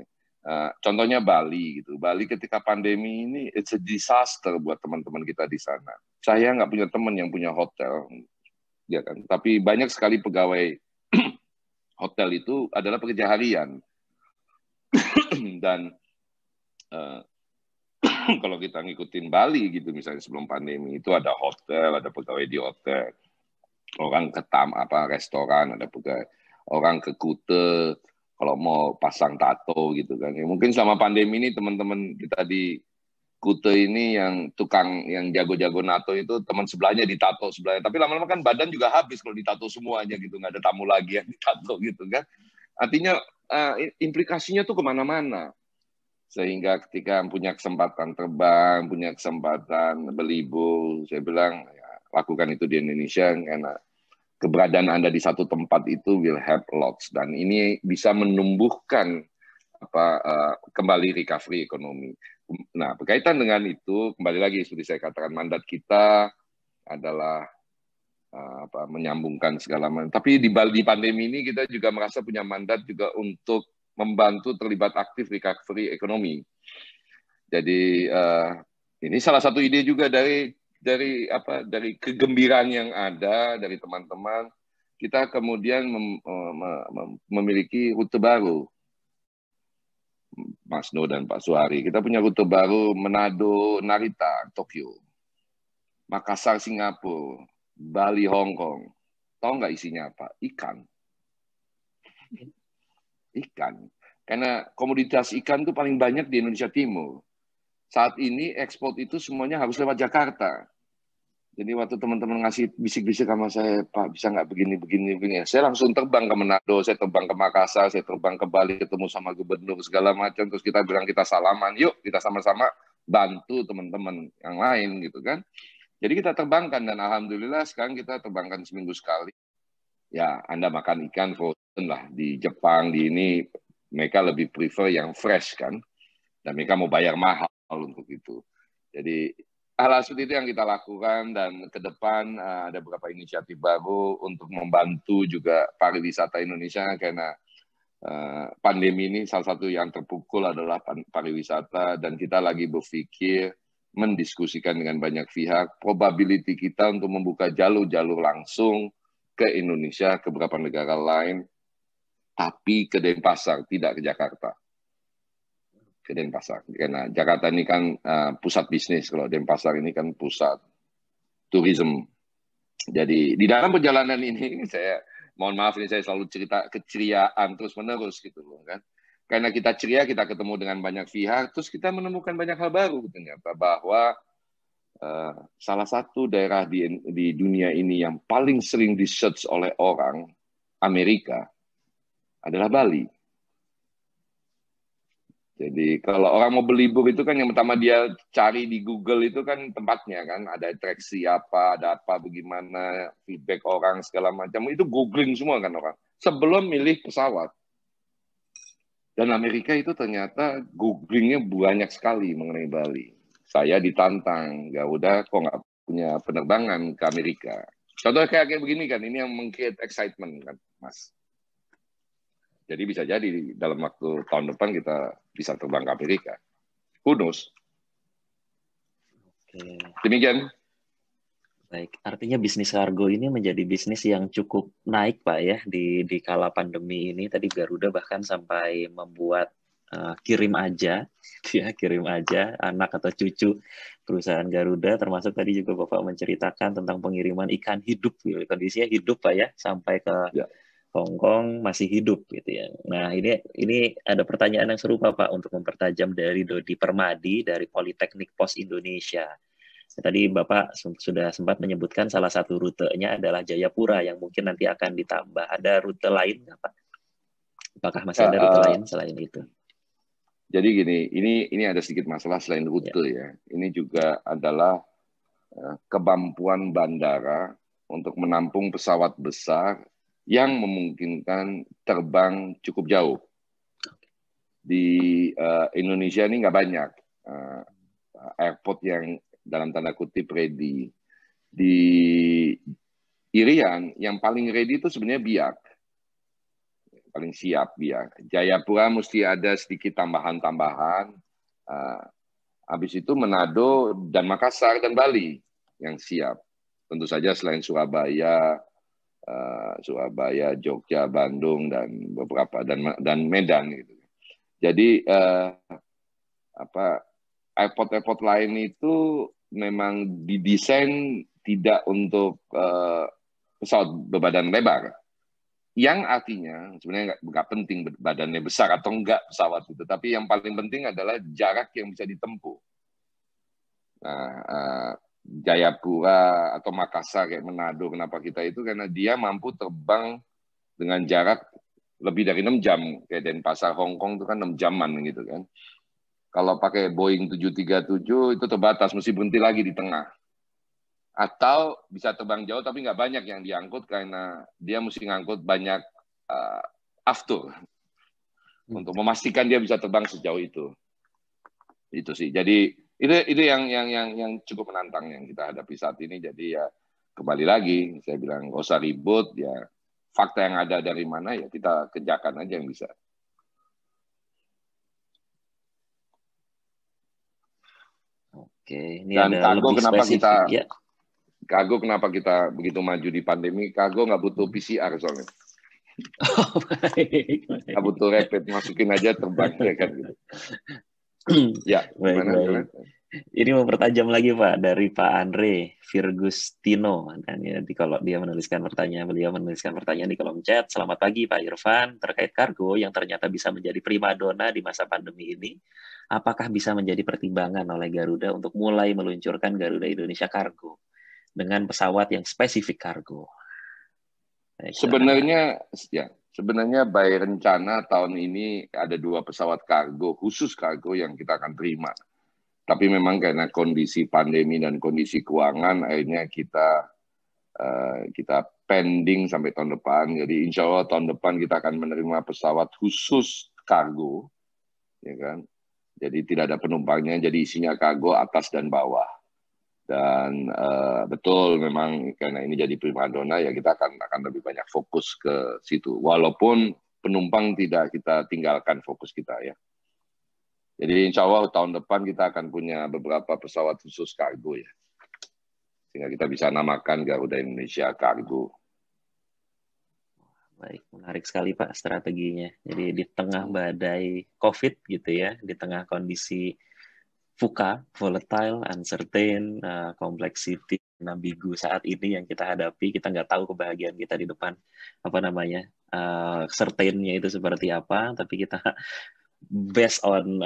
Speaker 3: Contohnya Bali gitu. Bali ketika pandemi ini it's a disaster buat teman-teman kita di sana. Saya nggak punya teman yang punya hotel, ya kan. Tapi banyak sekali pegawai hotel itu adalah pekerja harian. Dan kalau kita ngikutin Bali gitu misalnya sebelum pandemi itu ada hotel, ada pegawai di hotel. Orang ke restoran, ada pegawai. Orang ke Kuta kalau mau pasang tato gitu kan. Ya, mungkin selama pandemi ini teman-teman kita di Kuta ini yang tukang yang jago-jago nato itu teman sebelahnya ditato sebelahnya. Tapi lama-lama kan badan juga habis kalau ditato semuanya gitu, nggak ada tamu lagi yang ditato gitu kan. Artinya implikasinya tuh kemana-mana. Sehingga ketika punya kesempatan terbang, punya kesempatan berlibur, saya bilang ya, lakukan itu di Indonesia karena keberadaan Anda di satu tempat itu will help lots dan ini bisa menumbuhkan kembali recovery ekonomi. Nah, berkaitan dengan itu kembali lagi seperti saya katakan mandat kita adalah menyambungkan segala macam. Tapi di pandemi ini kita juga merasa punya mandat juga untuk membantu terlibat aktif recovery ekonomi. Jadi ini salah satu ide juga dari kegembiraan yang ada dari teman-teman, kita kemudian memiliki rute baru. Mas No dan Pak Suhari, kita punya rute baru Manado, Narita, Tokyo, Makassar, Singapura, Bali, Hong Kong. Tahu nggak isinya apa? Ikan. Karena komoditas ikan itu paling banyak di Indonesia Timur. Saat ini ekspor itu semuanya harus lewat Jakarta. Jadi waktu teman-teman ngasih bisik-bisik sama saya, Pak bisa nggak begini. Saya langsung terbang ke Manado, saya terbang ke Makassar, saya terbang ke Bali, ketemu sama gubernur segala macam. Terus kita bilang kita salaman, yuk kita sama-sama bantu teman-teman yang lain gitu kan. Jadi kita terbangkan dan alhamdulillah sekarang kita terbangkan seminggu sekali. Ya Anda makan ikan frozen lah di Jepang di ini mereka lebih prefer yang fresh kan. Dan mereka mau bayar mahal untuk itu. Jadi hal seperti itu yang kita lakukan dan ke depan ada beberapa inisiatif baru untuk membantu juga pariwisata Indonesia karena pandemi ini salah satu yang terpukul adalah pariwisata dan kita lagi berpikir mendiskusikan dengan banyak pihak probability kita untuk membuka jalur-jalur langsung ke Indonesia, ke beberapa negara lain, tapi ke Denpasar, tidak ke Jakarta. Ke Denpasar. Karena Jakarta ini kan pusat bisnis, kalau Denpasar ini kan pusat tourism. Jadi di dalam perjalanan ini saya mohon maaf ini saya selalu cerita keceriaan terus-menerus gitu loh kan. Karena kita ceria, kita ketemu dengan banyak pihak, terus kita menemukan banyak hal baru ternyata bahwa salah satu daerah di dunia ini yang paling sering di-search oleh orang Amerika adalah Bali. Jadi kalau orang mau berlibur itu kan yang pertama dia cari di Google itu kan tempatnya kan, ada atraksi apa, ada apa, bagaimana, feedback orang segala macam, itu googling semua kan orang sebelum milih pesawat. Dan Amerika itu ternyata googlingnya banyak sekali mengenai Bali. Saya ditantang, Garuda kok nggak punya penerbangan ke Amerika. Contoh kayak begini kan, ini yang meng-create excitement kan, Mas. Jadi bisa jadi dalam waktu tahun depan kita bisa terbang ke Amerika. Who knows?
Speaker 1: Oke.
Speaker 3: Demikian.
Speaker 1: Baik, artinya bisnis kargo ini menjadi bisnis yang cukup naik Pak ya di kala pandemi ini. Tadi Garuda bahkan sampai membuat kirim aja, ya kirim aja anak atau cucu perusahaan Garuda. Termasuk tadi juga Bapak menceritakan tentang pengiriman ikan hidup, kondisinya hidup Pak ya, sampai ke Hong Kong masih hidup gitu ya. Nah ini ada pertanyaan yang serupa Pak untuk mempertajam dari Dodi Permadi dari Politeknik Pos Indonesia. Tadi Bapak sudah sempat menyebutkan salah satu rutenya adalah Jayapura yang mungkin nanti akan ditambah. Ada rute lain nggak Pak? Apakah masih ada rute lain selain itu?
Speaker 3: Jadi gini, ini ada sedikit masalah selain rute ya. Ini juga adalah kemampuan bandara untuk menampung pesawat besar yang memungkinkan terbang cukup jauh. Di Indonesia ini nggak banyak airport yang dalam tanda kutip ready. Di Irian yang paling ready itu sebenarnya Biak. Paling siap Biak. Jayapura mesti ada sedikit tambahan-tambahan. Habis itu Manado dan Makassar dan Bali yang siap. Tentu saja selain Surabaya, Jogja, Bandung dan beberapa dan Medan gitu. Jadi airport lain itu memang didesain tidak untuk pesawat berbadan lebar. Yang artinya sebenarnya nggak penting badannya besar atau enggak pesawat itu, tapi yang paling penting adalah jarak yang bisa ditempuh. Nah, Jayapura atau Makassar kayak Manado, kenapa kita itu? Karena dia mampu terbang dengan jarak lebih dari 6 jam. Kayak Denpasar, Hong Kong itu kan 6 jaman gitu kan. Kalau pakai Boeing 737 itu terbatas, mesti berhenti lagi di tengah. Atau bisa terbang jauh tapi nggak banyak yang diangkut karena dia mesti ngangkut banyak aftur untuk memastikan dia bisa terbang sejauh itu. Itu sih. Jadi itu yang cukup menantang yang kita hadapi saat ini. Jadi ya kembali lagi saya bilang nggak usah ribut ya. Fakta yang ada dari mana ya kita kerjakan aja yang bisa.
Speaker 1: Oke, ini
Speaker 3: dan
Speaker 1: ada
Speaker 3: kargo
Speaker 1: lebih
Speaker 3: kenapa
Speaker 1: spesifik.
Speaker 3: kita kargo kenapa kita begitu maju di pandemi? Kargo nggak butuh PCR soalnya.
Speaker 1: Oh, baik.
Speaker 3: Nggak butuh rapid, masukin aja terbang ya kan gitu. Ya,
Speaker 1: baik. Ini mempertajam lagi Pak dari Pak Andre Virgustino. Dan ya, kalau dia menuliskan pertanyaan, beliau menuliskan pertanyaan di kolom chat. Selamat pagi Pak Irfan, terkait kargo yang ternyata bisa menjadi primadona di masa pandemi ini, apakah bisa menjadi pertimbangan oleh Garuda untuk mulai meluncurkan Garuda Indonesia Kargo dengan pesawat yang spesifik kargo?
Speaker 3: Sebenarnya by rencana tahun ini ada 2 pesawat kargo, khusus kargo yang kita akan terima. Tapi memang karena kondisi pandemi dan kondisi keuangan, akhirnya kita pending sampai tahun depan. Jadi insya Allah tahun depan kita akan menerima pesawat khusus kargo, ya kan? Jadi tidak ada penumpangnya, jadi isinya kargo atas dan bawah. Dan betul memang karena ini jadi primadona ya kita akan lebih banyak fokus ke situ. Walaupun penumpang tidak kita tinggalkan fokus kita ya. Jadi insya Allah tahun depan kita akan punya beberapa pesawat khusus kargo ya. Sehingga kita bisa namakan Garuda Indonesia Kargo.
Speaker 1: Baik, menarik sekali Pak strateginya. Jadi di tengah badai COVID gitu ya, di tengah kondisi VUCA, volatile, uncertain, complexity, ambigu saat ini yang kita hadapi. Kita nggak tahu kebahagiaan kita di depan, apa namanya, certainnya itu seperti apa, tapi kita based on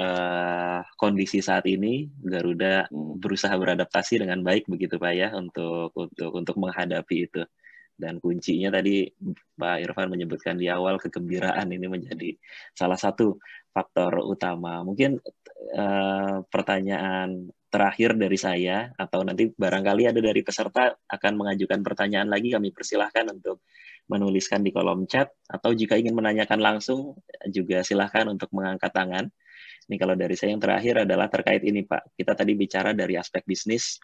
Speaker 1: kondisi saat ini, Garuda berusaha beradaptasi dengan baik begitu Pak ya, untuk menghadapi itu. Dan kuncinya tadi Pak Irfan menyebutkan di awal, kegembiraan ini menjadi salah satu faktor utama. Mungkin pertanyaan terakhir dari saya, atau nanti barangkali ada dari peserta akan mengajukan pertanyaan lagi, kami persilahkan untuk menuliskan di kolom chat, atau jika ingin menanyakan langsung juga silahkan untuk mengangkat tangan. Ini kalau dari saya yang terakhir adalah terkait ini Pak, kita tadi bicara dari aspek bisnis,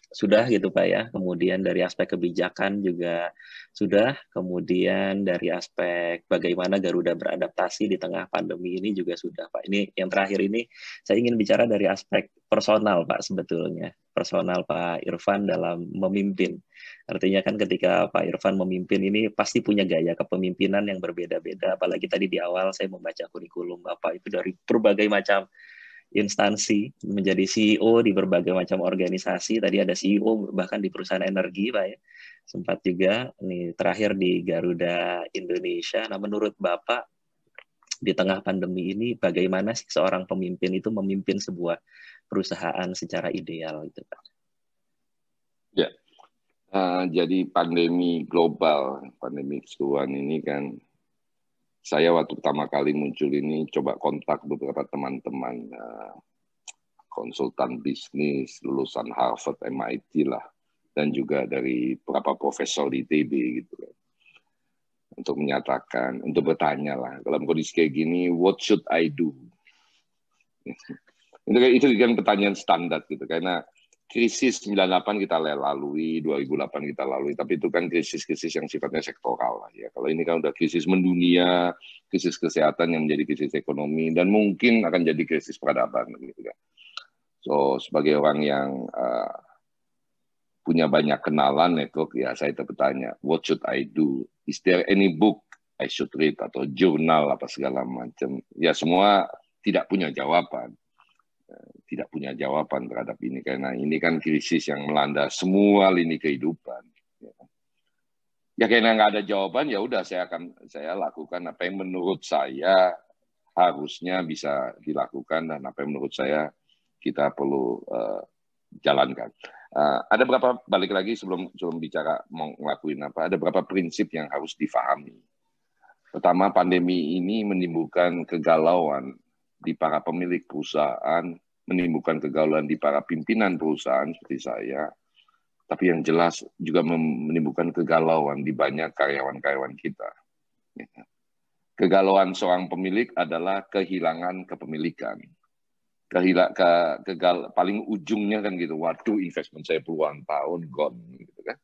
Speaker 1: sudah gitu Pak ya, kemudian dari aspek kebijakan juga sudah, kemudian dari aspek bagaimana Garuda beradaptasi di tengah pandemi ini juga sudah Pak. Ini yang terakhir ini saya ingin bicara dari aspek personal Pak, sebetulnya personal Pak Irfan dalam memimpin. Artinya kan ketika Pak Irfan memimpin ini pasti punya gaya kepemimpinan yang berbeda-beda, apalagi tadi di awal saya membaca kurikulum Bapak itu dari berbagai macam instansi, menjadi CEO di berbagai macam organisasi. Tadi ada CEO bahkan di perusahaan energi Pak ya, sempat juga nih terakhir di Garuda Indonesia. Nah menurut Bapak di tengah pandemi ini bagaimana sih seorang pemimpin itu memimpin sebuah perusahaan secara ideal gitu Pak?
Speaker 3: Ya, jadi pandemi global, pandemi keseluruhan ini kan, saya waktu pertama kali muncul ini coba kontak beberapa teman-teman konsultan bisnis lulusan Harvard, MIT lah, dan juga dari beberapa profesor di ITB gitu kan, untuk menyatakan, untuk bertanya lah, dalam kondisi kayak gini, what should I do? Itu kan pertanyaan standar gitu, karena krisis 98 kita lalui, 2008 kita lalui, tapi itu kan krisis-krisis yang sifatnya sektoral lah ya. Kalau ini kan udah krisis mendunia, krisis kesehatan yang menjadi krisis ekonomi, dan mungkin akan jadi krisis peradaban gitu kan. So sebagai orang yang punya banyak kenalan network, ya saya bertanya, what should I do? Is there any book I should read, atau jurnal apa segala macam? Ya semua tidak punya jawaban. Tidak punya jawaban terhadap ini, karena ini kan krisis yang melanda semua lini kehidupan. Ya karena nggak ada jawaban, ya udah saya lakukan apa yang menurut saya harusnya bisa dilakukan, dan apa yang menurut saya kita perlu jalankan. Ada beberapa, balik lagi sebelum bicara mau ngelakuin apa, ada beberapa prinsip yang harus difahami. Pertama, pandemi ini menimbulkan kegalauan di para pemilik perusahaan, menimbulkan kegalauan di para pimpinan perusahaan seperti saya, tapi yang jelas juga menimbulkan kegalauan di banyak karyawan-karyawan kita. Kegalauan seorang pemilik adalah kehilangan kepemilikan. Paling ujungnya kan gitu, waduh investment saya puluhan tahun gone gitu kan.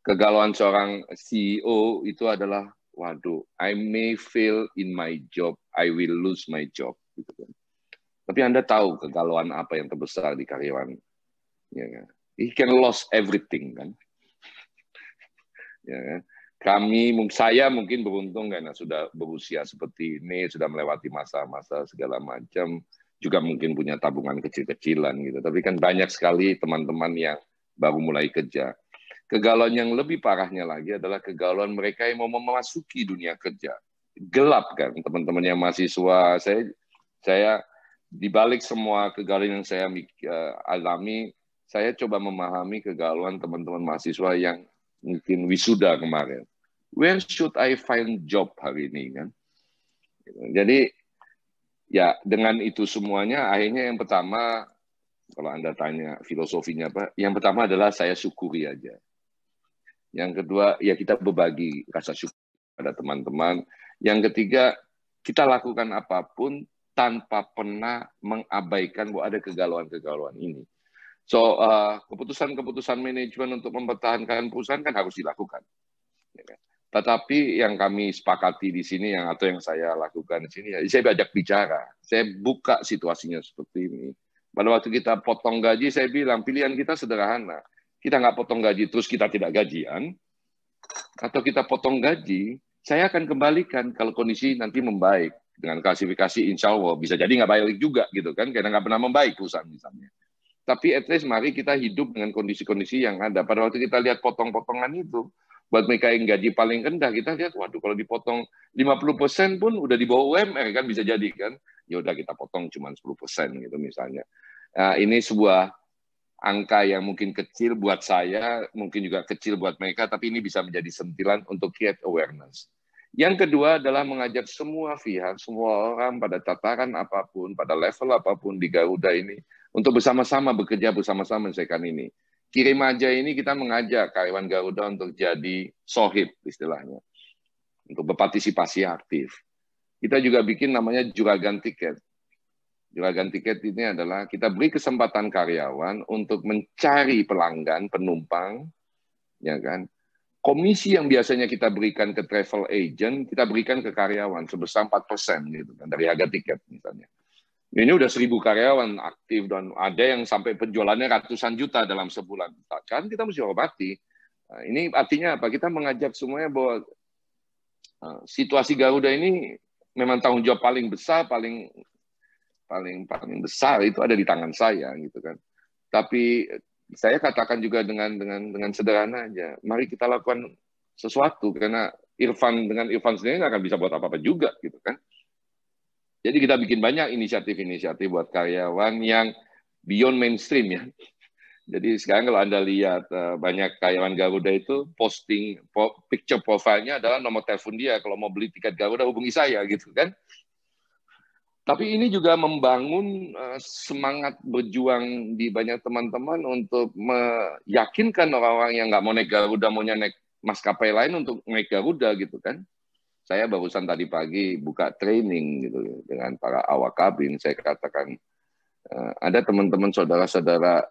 Speaker 3: Kegalauan seorang CEO itu adalah, waduh, I may fail in my job, I will lose my job. Gitu kan. Tapi Anda tahu kegalauan apa yang terbesar di karyawan? Ya kan? He can lose everything kan. Ya kan? Saya mungkin beruntung karena sudah berusia seperti ini, sudah melewati masa-masa segala macam, juga mungkin punya tabungan kecil-kecilan gitu. Tapi kan banyak sekali teman-teman yang baru mulai kerja. Kegalauan yang lebih parahnya lagi adalah kegalauan mereka yang mau memasuki dunia kerja. Gelap kan teman-teman yang mahasiswa. Saya di balik semua kegalauan yang saya alami, saya coba memahami kegalauan teman-teman mahasiswa yang mungkin wisuda kemarin. Where should I find job hari ini kan? Jadi ya dengan itu semuanya akhirnya yang pertama, kalau Anda tanya filosofinya apa, yang pertama adalah saya syukuri aja. Yang kedua ya kita berbagi rasa syukur pada teman-teman. Yang ketiga kita lakukan apapun tanpa pernah mengabaikan bahwa ada kegalauan-kegalauan ini. So, keputusan-keputusan manajemen untuk mempertahankan perusahaan kan harus dilakukan. Tetapi yang kami sepakati di sini, atau yang saya lakukan di sini, ya, saya ajak bicara. Saya buka situasinya seperti ini. Pada waktu kita potong gaji, saya bilang, pilihan kita sederhana. Kita nggak potong gaji, terus kita tidak gajian. Atau kita potong gaji, saya akan kembalikan kalau kondisi nanti membaik. Dengan klasifikasi insya Allah bisa jadi nggak balik juga gitu kan, karena nggak pernah membaik perusahaan misalnya. Tapi at least mari kita hidup dengan kondisi-kondisi yang ada. Pada waktu kita lihat potong-potongan itu, buat mereka yang gaji paling rendah, kita lihat, waduh kalau dipotong 50% pun udah di bawah UMR kan bisa jadi kan. Ya udah kita potong cuma 10% gitu misalnya. Ini sebuah angka yang mungkin kecil buat saya, mungkin juga kecil buat mereka, tapi ini bisa menjadi sentilan untuk create awareness. Yang kedua adalah mengajak semua pihak, semua orang pada tataran apapun, pada level apapun di Garuda ini, untuk bersama-sama bekerja bersama-sama menyelesaikan ini. Kirim aja ini kita mengajak karyawan Garuda untuk jadi sohib istilahnya, untuk berpartisipasi aktif. Kita juga bikin namanya juragan tiket. Juragan tiket ini adalah kita beri kesempatan karyawan untuk mencari pelanggan, penumpang, ya kan? Komisi yang biasanya kita berikan ke travel agent, kita berikan ke karyawan sebesar 4% gitu kan, dari harga tiket misalnya. Ini udah 1.000 karyawan aktif dan ada yang sampai penjualannya ratusan juta dalam sebulan. Kan kita mesti hormati. Nah, ini artinya apa? Kita mengajak semuanya bahwa situasi Garuda ini memang tanggung jawab paling besar, paling besar itu ada di tangan saya gitu kan. Tapi saya katakan juga dengan sederhana aja, mari kita lakukan sesuatu karena Irfan sendiri nggak akan bisa buat apa-apa juga gitu kan. Jadi kita bikin banyak inisiatif-inisiatif buat karyawan yang beyond mainstream ya. Jadi sekarang kalau Anda lihat banyak karyawan Garuda itu posting picture profile-nya adalah nomor telepon dia, kalau mau beli tiket Garuda hubungi saya gitu kan. Tapi ini juga membangun semangat berjuang di banyak teman-teman untuk meyakinkan orang-orang yang nggak mau naik Garuda, maunya naik maskapai lain untuk naik Garuda gitu kan. Saya barusan tadi pagi buka training gitu dengan para awak kabin. Saya katakan ada teman-teman saudara-saudara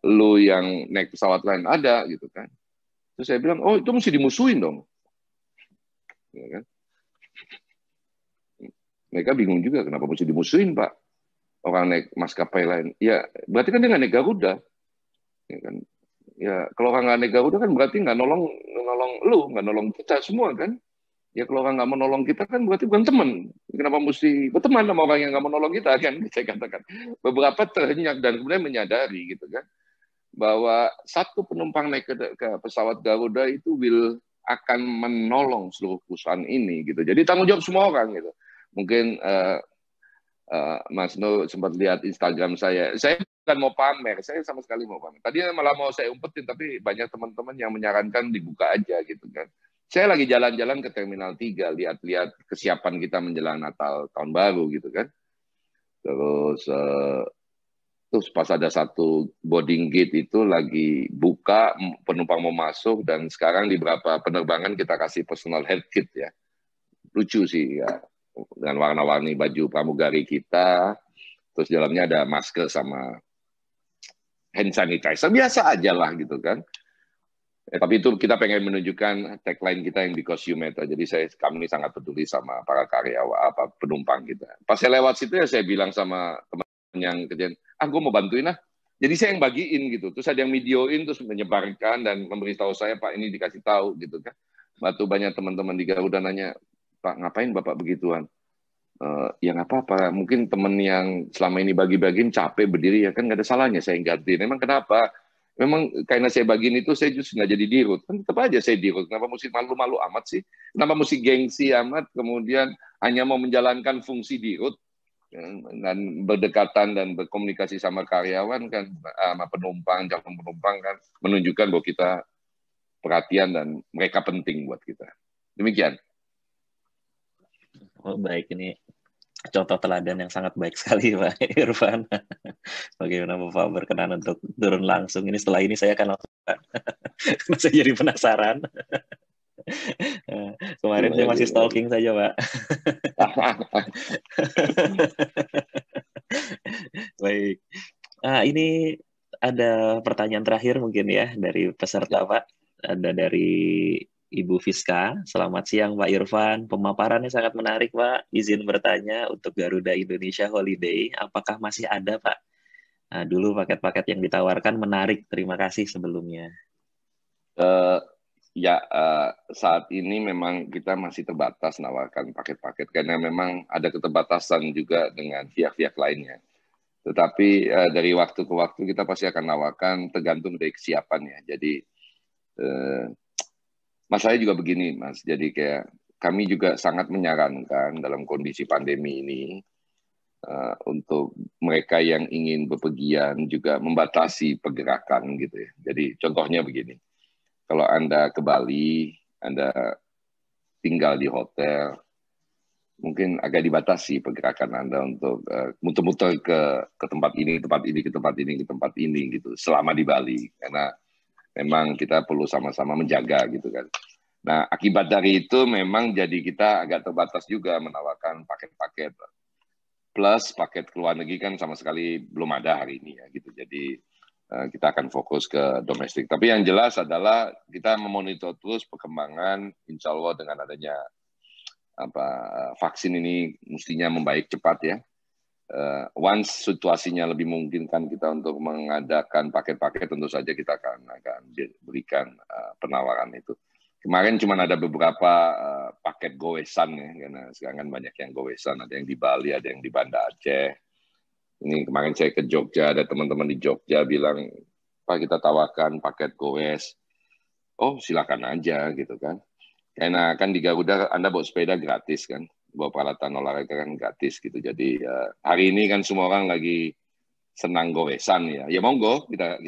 Speaker 3: lu yang naik pesawat lain ada gitu kan. Terus saya bilang, oh itu mesti dimusuhin dong. Ya kan? Mereka bingung juga kenapa mesti dimusuhin Pak orang naik maskapai lain. Ya berarti kan dia nggak naik Garuda. Ya kan? Ya kalau orang nggak naik Garuda kan berarti nggak nolong lu, nggak nolong kita semua kan. Ya kalau orang nggak mau nolong kita kan berarti bukan teman. Kenapa mesti berteman sama orang yang nggak mau nolong kita kan? Saya katakan beberapa ternyak dan kemudian menyadari gitu kan bahwa satu penumpang naik ke pesawat Garuda itu akan menolong seluruh perusahaan ini gitu. Jadi tanggung jawab semua orang gitu. Mungkin Mas Nur sempat lihat Instagram saya bukan mau pamer, saya sama sekali mau pamer. Tadinya malah mau saya umpetin, tapi banyak teman-teman yang menyarankan dibuka aja gitu kan. Saya lagi jalan-jalan ke Terminal 3, lihat-lihat kesiapan kita menjelang Natal Tahun Baru gitu kan. Terus pas ada satu boarding gate itu lagi buka, penumpang mau masuk, dan sekarang di beberapa penerbangan kita kasih personal health kit ya. Lucu sih ya. Dengan warna-warni baju pramugari kita, terus dalamnya ada masker sama hand sanitizer, biasa aja lah gitu kan. Tapi itu kita pengen menunjukkan tagline kita yang because you matter. Jadi kami sangat peduli sama para karyawan, penumpang kita. Pas saya lewat situ ya saya bilang sama teman yang kerjaan, gue mau bantuin lah. Jadi saya yang bagiin gitu. Terus ada yang videoin, terus menyebarkan dan memberitahu saya, Pak ini dikasih tahu gitu kan. Batu banyak teman-teman di Garuda nanya, Pak, ngapain Bapak begituan? Ya nggak apa-apa, mungkin teman yang selama ini bagi-bagiin capek berdiri, ya kan nggak ada salahnya saya yang gantiin. Memang kenapa? Memang karena saya bagiin itu, saya justru nggak jadi dirut. Kan tetap aja saya dirut. Kenapa mesti malu-malu amat sih? Kenapa mesti gengsi amat, kemudian hanya mau menjalankan fungsi dirut, dan berdekatan dan berkomunikasi sama karyawan kan, sama penumpang, calon penumpang kan, menunjukkan bahwa kita perhatian dan mereka penting buat kita. Demikian.
Speaker 1: Oh, baik, ini contoh teladan yang sangat baik sekali Pak Irfan. Bagaimana Bapak berkenan untuk turun langsung. Ini setelah ini saya akan langsung saya jadi penasaran. Kemarin saya masih stalking saja Pak. Baik. Ini ada pertanyaan terakhir mungkin ya dari peserta Pak. Ada dari Ibu Fiska. Selamat siang Pak Irfan. Pemaparannya sangat menarik Pak. Izin bertanya untuk Garuda Indonesia Holiday, apakah masih ada Pak? Dulu paket-paket yang ditawarkan menarik. Terima kasih sebelumnya.
Speaker 3: Saat ini memang kita masih terbatas menawarkan paket-paket karena memang ada keterbatasan juga dengan pihak-pihak lainnya. Tetapi dari waktu ke waktu kita pasti akan nawarkan tergantung dari kesiapan ya. Jadi masalahnya juga begini Mas, jadi kayak kami juga sangat menyarankan dalam kondisi pandemi ini untuk mereka yang ingin bepergian juga membatasi pergerakan gitu ya. Jadi contohnya begini, kalau Anda ke Bali, Anda tinggal di hotel, mungkin agak dibatasi pergerakan Anda untuk muter-muter ke tempat ini, tempat ini, ke tempat ini, ke tempat ini gitu selama di Bali, karena memang kita perlu sama-sama menjaga gitu kan. Nah, akibat dari itu memang jadi kita agak terbatas juga menawarkan paket-paket. Plus paket ke luar negeri kan sama sekali belum ada hari ini ya gitu. Jadi kita akan fokus ke domestik. Tapi yang jelas adalah kita memonitor terus perkembangan, insya Allah dengan adanya vaksin ini mestinya membaik cepat ya. Once situasinya lebih memungkinkan kita untuk mengadakan paket-paket, tentu saja kita akan berikan penawaran itu. Kemarin cuma ada beberapa paket goesan ya, karena sekarang kan banyak yang goesan, ada yang di Bali, ada yang di Banda Aceh. Ini kemarin saya ke Jogja, ada teman-teman di Jogja bilang, Pak kita tawarkan paket goes. Oh silakan aja gitu kan. Karena kan di Garuda Anda bawa sepeda gratis kan, bawa peralatan olahraga kan gratis gitu. Jadi hari ini kan semua orang lagi senang goesan ya. Ya monggo kita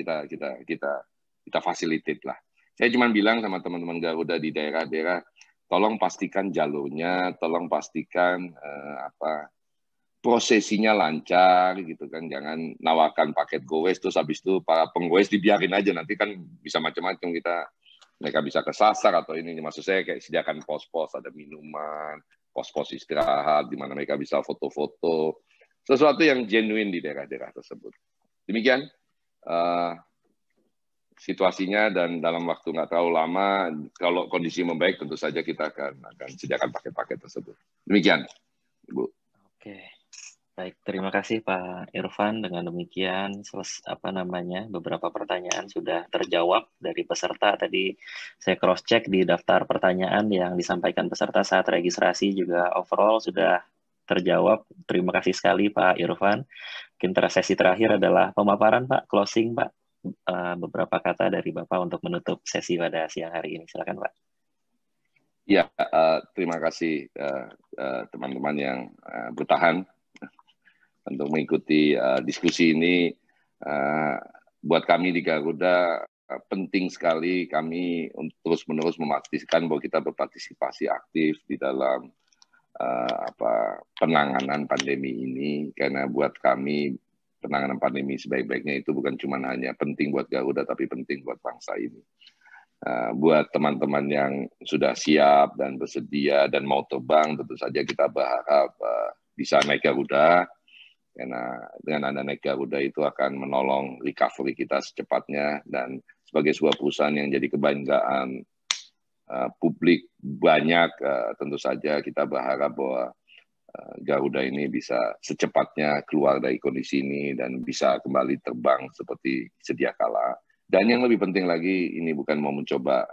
Speaker 3: fasilitate lah. Saya cuma bilang sama teman-teman Garuda di daerah-daerah, tolong pastikan jalurnya, tolong pastikan prosesinya lancar gitu kan. Jangan nawarkan paket goes terus habis itu para penggoes dibiarin aja, nanti kan bisa macam-macam mereka bisa kesasar atau ini. Maksud saya kayak sediakan pos-pos, ada minuman, pos-pos istirahat di mana mereka bisa foto-foto, sesuatu yang genuine di daerah-daerah tersebut. Demikian situasinya, dan dalam waktu nggak terlalu lama, kalau kondisi membaik, tentu saja kita akan sediakan paket-paket tersebut. Demikian, Ibu.
Speaker 1: Oke, baik. Terima kasih Pak Irfan. Dengan demikian, beberapa pertanyaan sudah terjawab dari peserta. Tadi saya cross-check di daftar pertanyaan yang disampaikan peserta saat registrasi juga overall sudah terjawab. Terima kasih sekali Pak Irfan. Mungkin sesi terakhir adalah pemaparan Pak, closing Pak. Beberapa kata dari Bapak untuk menutup sesi pada siang hari ini. Silakan Pak.
Speaker 3: Ya, terima kasih teman-teman yang bertahan untuk mengikuti diskusi ini. Buat kami di Garuda penting sekali kami untuk terus-menerus memastikan bahwa kita berpartisipasi aktif di dalam penanganan pandemi ini, karena buat kami penanganan pandemi sebaik-baiknya itu bukan cuma hanya penting buat Garuda, tapi penting buat bangsa ini. Buat teman-teman yang sudah siap dan bersedia dan mau terbang, tentu saja kita berharap bisa naik Garuda, karena dengan Anda naik Garuda itu akan menolong recovery kita secepatnya, dan sebagai sebuah perusahaan yang jadi kebanggaan publik banyak, tentu saja kita berharap bahwa Garuda ini bisa secepatnya keluar dari kondisi ini dan bisa kembali terbang seperti sedia kala. Dan yang lebih penting lagi, ini bukan mau mencoba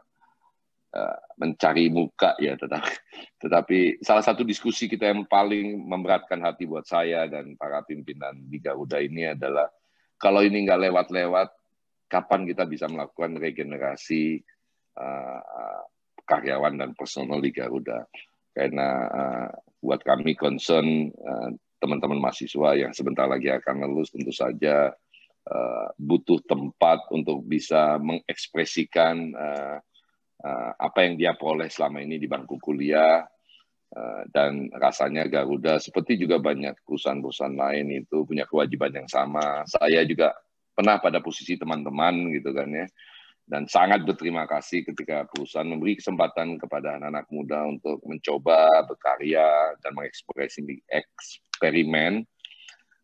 Speaker 3: mencari muka ya, tetapi salah satu diskusi kita yang paling memberatkan hati buat saya dan para pimpinan di Garuda ini adalah, kalau ini nggak lewat-lewat, kapan kita bisa melakukan regenerasi karyawan dan personal di Garuda? Karena buat kami concern teman-teman mahasiswa yang sebentar lagi akan lulus, tentu saja butuh tempat untuk bisa mengekspresikan apa yang dia peroleh selama ini di bangku kuliah, dan rasanya Garuda seperti juga banyak perusahaan-perusahaan lain itu punya kewajiban yang sama. Saya juga pernah pada posisi teman-teman gitu kan ya, dan sangat berterima kasih ketika perusahaan memberi kesempatan kepada anak-anak muda untuk mencoba berkarya dan mengekspresi eksperimen,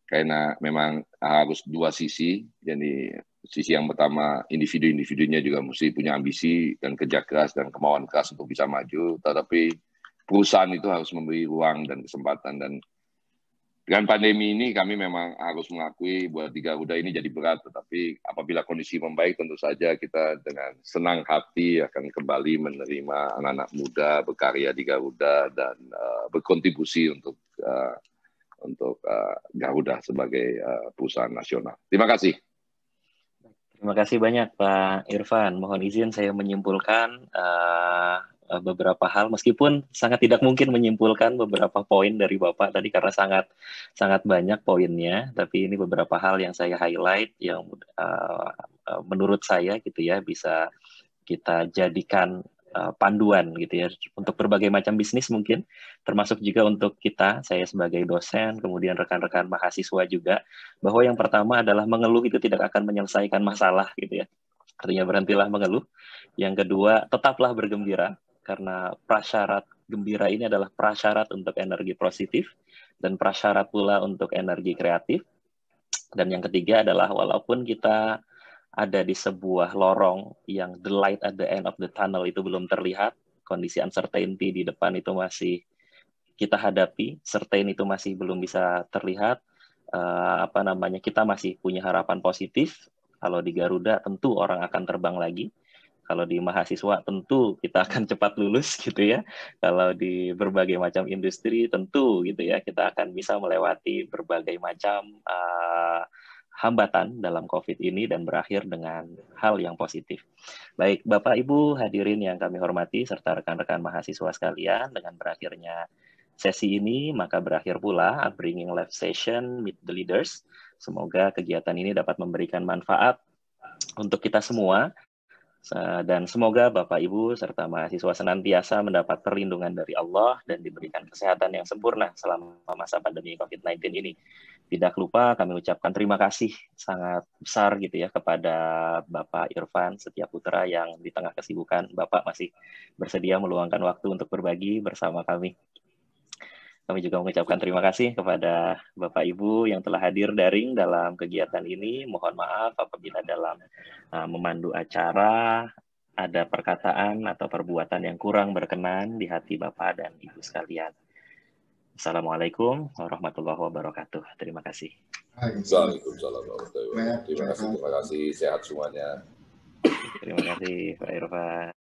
Speaker 3: karena memang harus dua sisi. Jadi sisi yang pertama, individu-individunya juga mesti punya ambisi dan kerja keras dan kemauan keras untuk bisa maju, tetapi perusahaan itu harus memberi ruang dan kesempatan. Dan dengan pandemi ini kami memang harus mengakui buat di Garuda ini jadi berat, tetapi apabila kondisi membaik, tentu saja kita dengan senang hati akan kembali menerima anak-anak muda berkarya di Garuda dan berkontribusi untuk untuk Garuda sebagai perusahaan nasional. Terima kasih.
Speaker 1: Terima kasih banyak Pak Irfan. Mohon izin saya menyimpulkan beberapa hal, meskipun sangat tidak mungkin menyimpulkan beberapa poin dari Bapak tadi karena sangat banyak poinnya, tapi ini beberapa hal yang saya highlight yang menurut saya gitu ya bisa kita jadikan panduan gitu ya untuk berbagai macam bisnis mungkin, termasuk juga untuk kita, saya sebagai dosen, kemudian rekan-rekan mahasiswa juga, bahwa yang pertama adalah mengeluh itu tidak akan menyelesaikan masalah gitu ya. Artinya berhentilah mengeluh. Yang kedua, tetaplah bergembira karena prasyarat gembira ini adalah prasyarat untuk energi positif dan prasyarat pula untuk energi kreatif. Dan yang ketiga adalah walaupun kita ada di sebuah lorong yang the light at the end of the tunnel itu belum terlihat, kondisi uncertainty di depan itu masih kita hadapi, certain itu masih belum bisa terlihat, kita masih punya harapan positif. Kalau di Garuda tentu orang akan terbang lagi. Kalau di mahasiswa tentu kita akan cepat lulus gitu ya. Kalau di berbagai macam industri tentu gitu ya kita akan bisa melewati berbagai macam hambatan dalam COVID ini dan berakhir dengan hal yang positif. Baik, Bapak Ibu hadirin yang kami hormati serta rekan-rekan mahasiswa sekalian, dengan berakhirnya sesi ini maka berakhir pula Upbringing Live Session Meet the Leaders. Semoga kegiatan ini dapat memberikan manfaat untuk kita semua. Dan semoga Bapak Ibu serta mahasiswa senantiasa mendapat perlindungan dari Allah dan diberikan kesehatan yang sempurna selama masa pandemi COVID-19 ini. Tidak lupa kami ucapkan terima kasih sangat besar gitu ya kepada Bapak Irfan Setiaputra yang di tengah kesibukan Bapak masih bersedia meluangkan waktu untuk berbagi bersama kami. Kami juga mengucapkan terima kasih kepada Bapak Ibu yang telah hadir daring dalam kegiatan ini. Mohon maaf apabila dalam memandu acara ada perkataan atau perbuatan yang kurang berkenan di hati Bapak dan Ibu sekalian. Assalamualaikum warahmatullahi wabarakatuh. Terima kasih.
Speaker 3: Waalaikumsalam warahmatullahi wabarakatuh. Terima kasih, sehat semuanya.
Speaker 1: Terima kasih Pak Irfan.